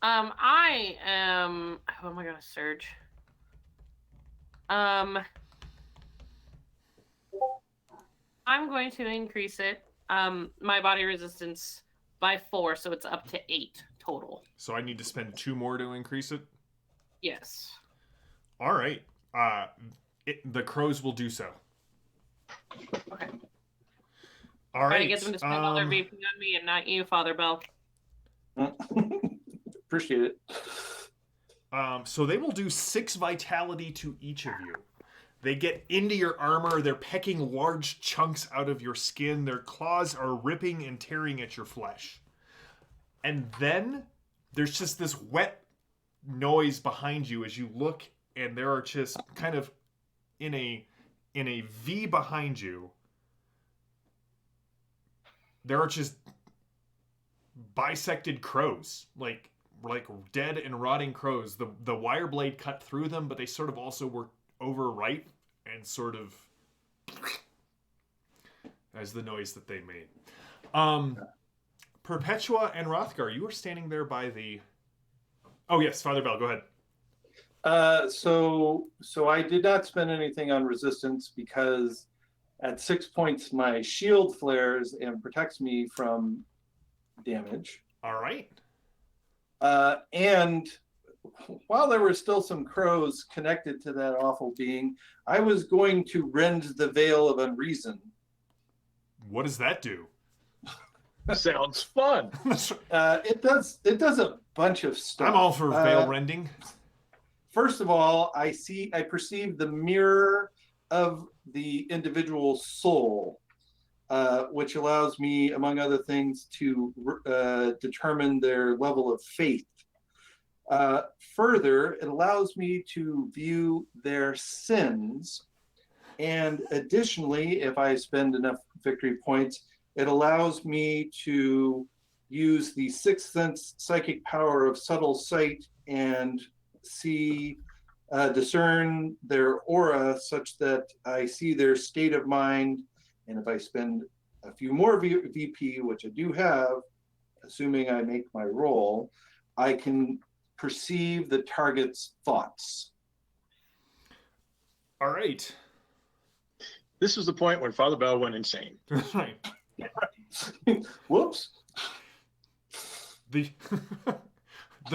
I am. Who am I gonna surge? I'm going to increase it. My body resistance by 4, so it's up to 8 total. So I need to spend 2 more to increase it. Yes. All right. The crows will do so. Okay. All Try right. to get them to spend all their VP on me and not you, Father Bell. Appreciate it. So they will do 6 vitality to each of you. They get into your armor. They're pecking large chunks out of your skin. Their claws are ripping and tearing at your flesh. And then there's just this wet noise behind you as you look, and there are just kind of in a V behind you. There are just bisected crows, like dead and rotting crows. The wire blade cut through them, but they sort of also were overripe and sort of as the noise that they made. Perpetua and Rothgar, you were standing there by the. Oh yes, Father Bell, go ahead. So I did not spend anything on resistance because at 6 points my shield flares and protects me from damage. All right. And while there were still some crows connected to that awful being, I was going to rend the veil of unreason. What does that do? Sounds fun. It does a bunch of stuff. I'm all for veil rending. First of all, I perceive the mirror of the individual soul, which allows me, among other things, to determine their level of faith. Further, it allows me to view their sins. And additionally, if I spend enough victory points, it allows me to use the sixth sense psychic power of subtle sight and discern their aura such that I see their state of mind. And if I spend a few more VP, which I do have, assuming I make my roll, I can perceive the target's thoughts. All right. This was the point when Father Bell went insane. Right. Whoops. The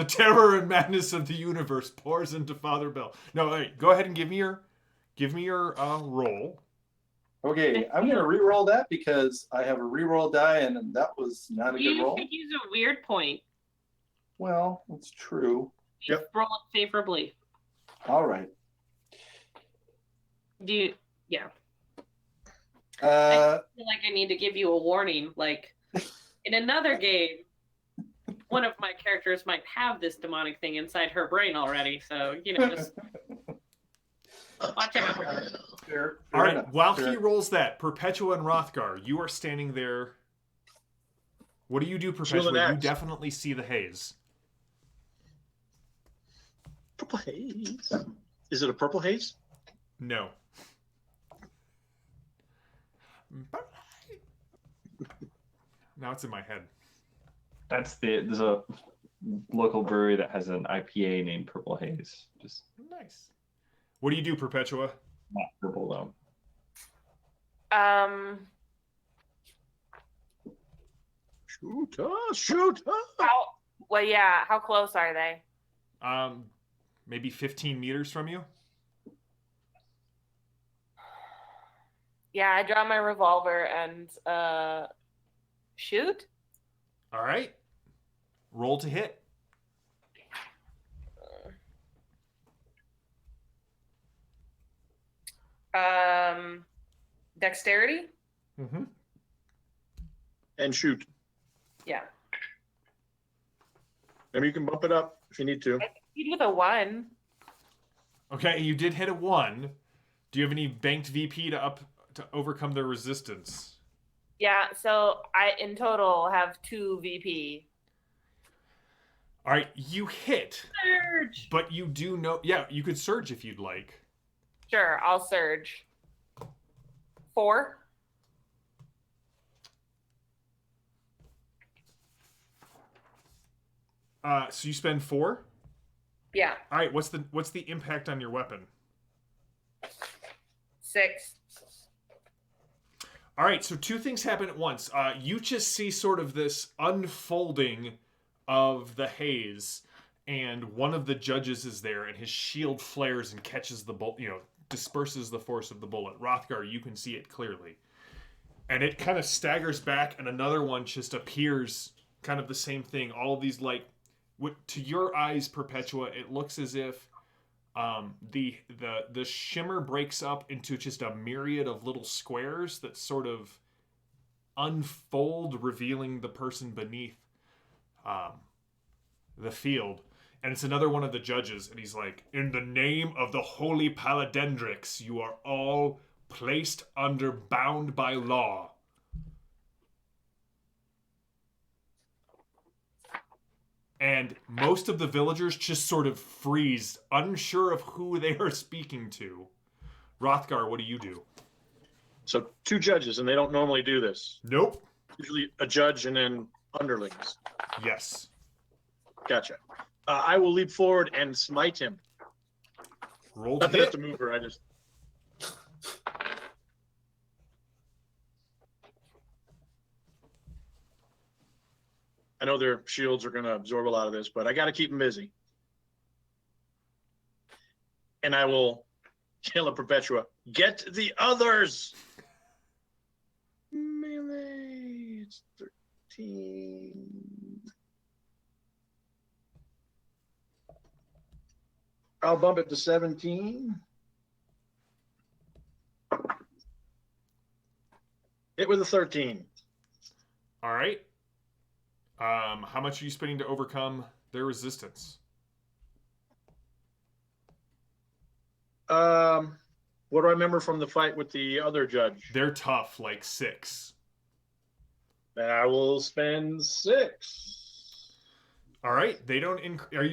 terror and madness of the universe pours into Father Bell. No, wait, go ahead and give me Give me your roll. Okay, I'm gonna re-roll that because I have a re-roll die, and that was not a good You roll. could use a weird point. Well, it's true. Yep. Roll it favorably. All right. Yeah. Uh, I feel like I need to give you a warning. Like in another game, one of my characters might have this demonic thing inside her brain already. So, just watch out. fair All right, enough, while fair. he rolls that, Perpetua and Rothgar, you are standing there. What do you do, Perpetua? You axe. definitely see the haze. Purple haze. Is it a purple haze? No. Now it's in my head. There's a local brewery that has an IPA named Purple Haze. Just Nice. What do you do, Perpetua? not purple though. Shoot us! Shoot us! How close are they? Maybe 15 meters from you. Yeah, I draw my revolver and shoot. All right. Roll to hit. Dexterity. Mm-hmm. And shoot. Yeah. Maybe you can bump it up if you need to. You with a 1. Okay, you did hit a 1. Do you have any banked VP to overcome the resistance? Yeah, so I in total have 2 VP. All right, you hit, Surge. but you do know. Yeah, you could surge if you'd like. Sure, I'll surge. 4. So you spend 4. Yeah, All right, what's the impact on your weapon? 6. All right, so 2 things happen at once. You just see sort of this unfolding of the haze, and one of the judges is there, and his shield flares and catches the bullet, disperses the force of the bullet. Rothgar, you can see it clearly. And it kind of staggers back, and another one just appears, kind of the same thing. All of these, to your eyes, Perpetua, it looks as if the shimmer breaks up into just a myriad of little squares that sort of unfold, revealing the person beneath the field. And it's another one of the judges, and he's like, "In the name of the holy paladendrix, you are all placed under bound by law." And most of the villagers just sort of freeze, unsure of who they are speaking to. Rothgar, what do you do? So 2 judges, and they don't normally do this. Nope. Usually a judge and then underlings. Yes. Gotcha. I will leap forward and smite him. Roll to Not that I have hit. to move her. I know their shields are going to absorb a lot of this, but I got to keep them busy. And I will yell at Perpetua, "Get the others!" Melee, it's 13. I'll bump it to 17. Hit with a 13. All right. How much are you spending to overcome their resistance? What do I remember from the fight with the other judge? They're tough, like 6. Then I will spend 6. All right. They don't. Are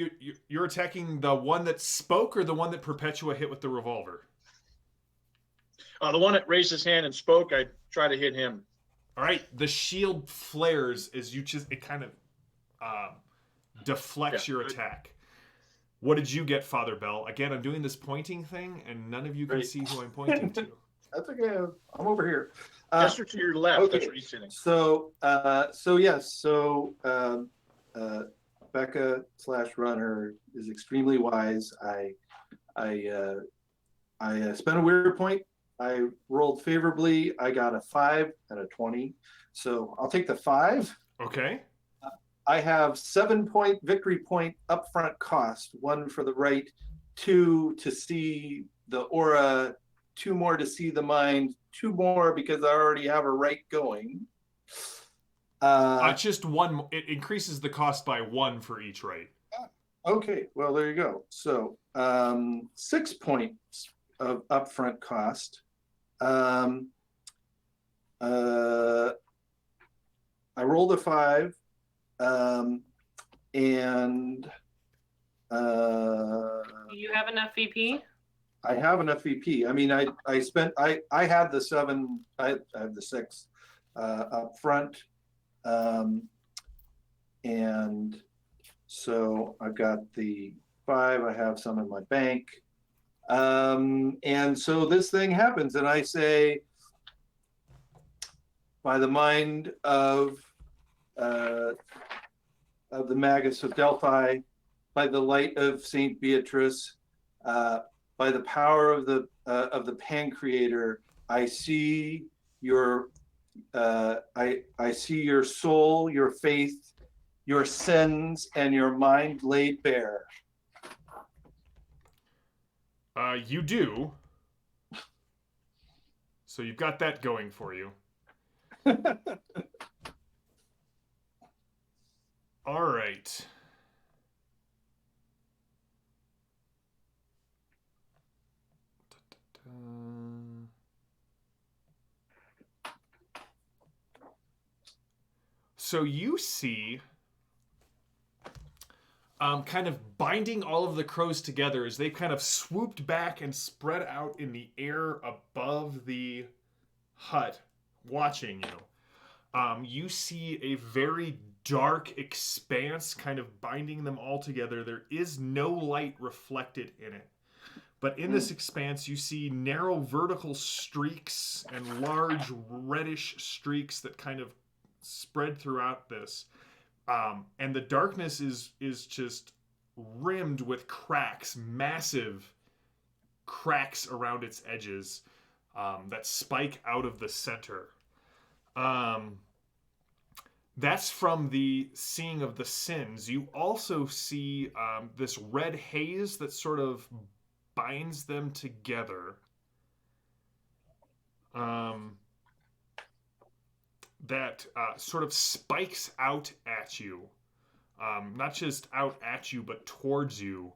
you're attacking the one that spoke or the one that Perpetua hit with the revolver? The one that raised his hand and spoke, I try to hit him. All right. The shield flares as it kind of deflects your attack. What did you get, Father Bell? Again, I'm doing this pointing thing, and none of you can Right. see who I'm pointing to. That's okay. I'm over here. Gesture to your left. okay. That's where he's sitting. So, Becca /runner is extremely wise. I I spent a weird point. I rolled favorably. I got a 5 out of 20. So I'll take the 5. Okay. I have 7-point victory point upfront cost, 1 for the right, 2 to see the aura, 2 more to see the mind, 2 more because I already have a right going. Just one. It increases the cost by 1 for each right. Okay, well, there you go. So 6 points of upfront cost. I rolled a 5. And You have enough VP? I have enough VP. I mean, I had the 7, I have the 6 up front. And so I've got the 5, I have some in my bank. And so this thing happens, and I say, by the mind of the Magus of Delphi, by the light of Saint Beatrice, by the power of the Pancreator, I see your I see your soul, your faith, your sins, and your mind laid bare. You do. So you've got that going for you. All right. So you see, kind of binding all of the crows together as they've kind of swooped back and spread out in the air above the hut, watching you. You see a very dark expanse kind of binding them all together. There is no light reflected in it. But in this expanse, you see narrow vertical streaks and large reddish streaks that kind of spread throughout this. And the darkness is just rimmed with cracks, massive cracks around its edges that spike out of the center. That's from the seeing of the sins. You also see this red haze that sort of binds them together. That sort of spikes out at you. Not just out at you, but towards you.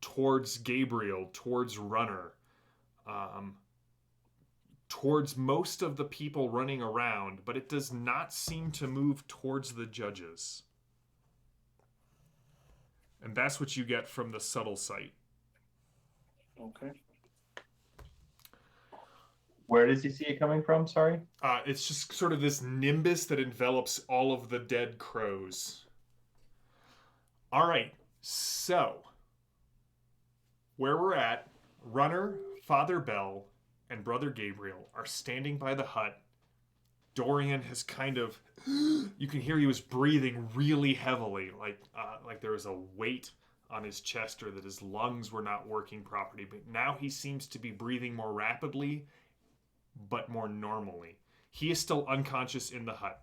Towards Gabriel, towards Runner. Towards most of the people running around, but it does not seem to move towards the judges. And that's what you get from the subtle sight. Okay. Where does he see it coming from? Sorry. It's just sort of this nimbus that envelops all of the dead crows. All right, so where we're at, Runner, Father Bell, and Brother Gabriel are standing by the hut. Dorian has kind of, you can hear he was breathing really heavily, like there was a weight on his chest or that his lungs were not working properly. But now he seems to be breathing more rapidly, but more normally. He is still unconscious in the hut.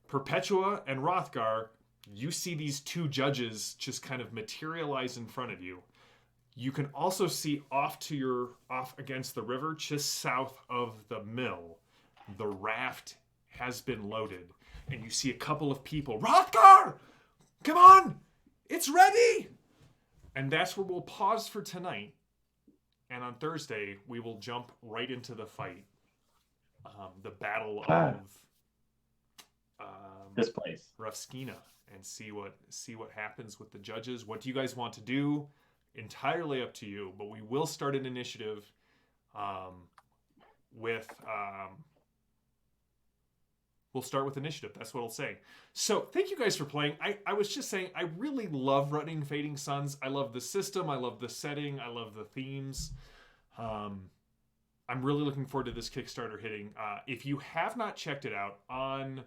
Perpetua and Rothgar, you see these 2 judges just kind of materialize in front of you. You can also see off against the river, just south of the mill, the raft has been loaded. And you see a couple of people, Rothgar! Come on! It's ready! And that's where we'll pause for tonight. And on Thursday, we will jump right into the fight. The battle of this place, Rufskina, and see what happens with the judges. What do you guys want to do? Entirely up to you, but we will start an initiative we'll start with initiative. That's what I'll say. So thank you guys for playing. I was just saying, I really love running Fading Suns. I love the system. I love the setting. I love the themes. I'm really looking forward to this Kickstarter hitting. If you have not checked it out on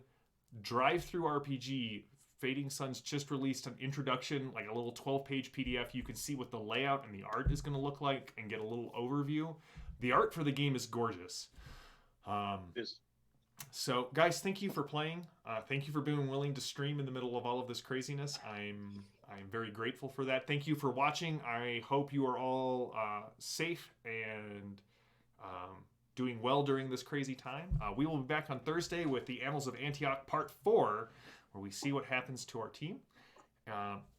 Drive-Thru RPG, Fading Suns just released an introduction, like a little 12-page PDF. You can see what the layout and the art is going to look like and get a little overview. The art for the game is gorgeous. So, guys, thank you for playing. Thank you for being willing to stream in the middle of all of this craziness. I'm very grateful for that. Thank you for watching. I hope you are all safe and doing well during this crazy time. We will be back on Thursday with the Annals of Antioch Part 4, where we see what happens to our team.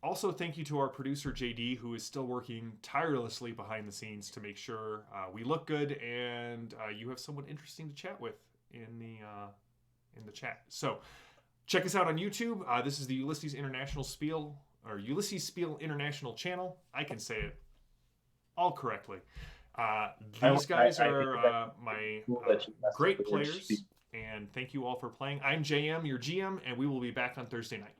Also, thank you to our producer, JD, who is still working tirelessly behind the scenes to make sure we look good and you have someone interesting to chat with in the chat. So check us out on YouTube. This is the Ulysses International Spiele, or Ulisses Spiele International channel. I can say it all correctly. These guys are my great players, and thank you all for playing. I'm JM, your GM, and we will be back on Thursday night.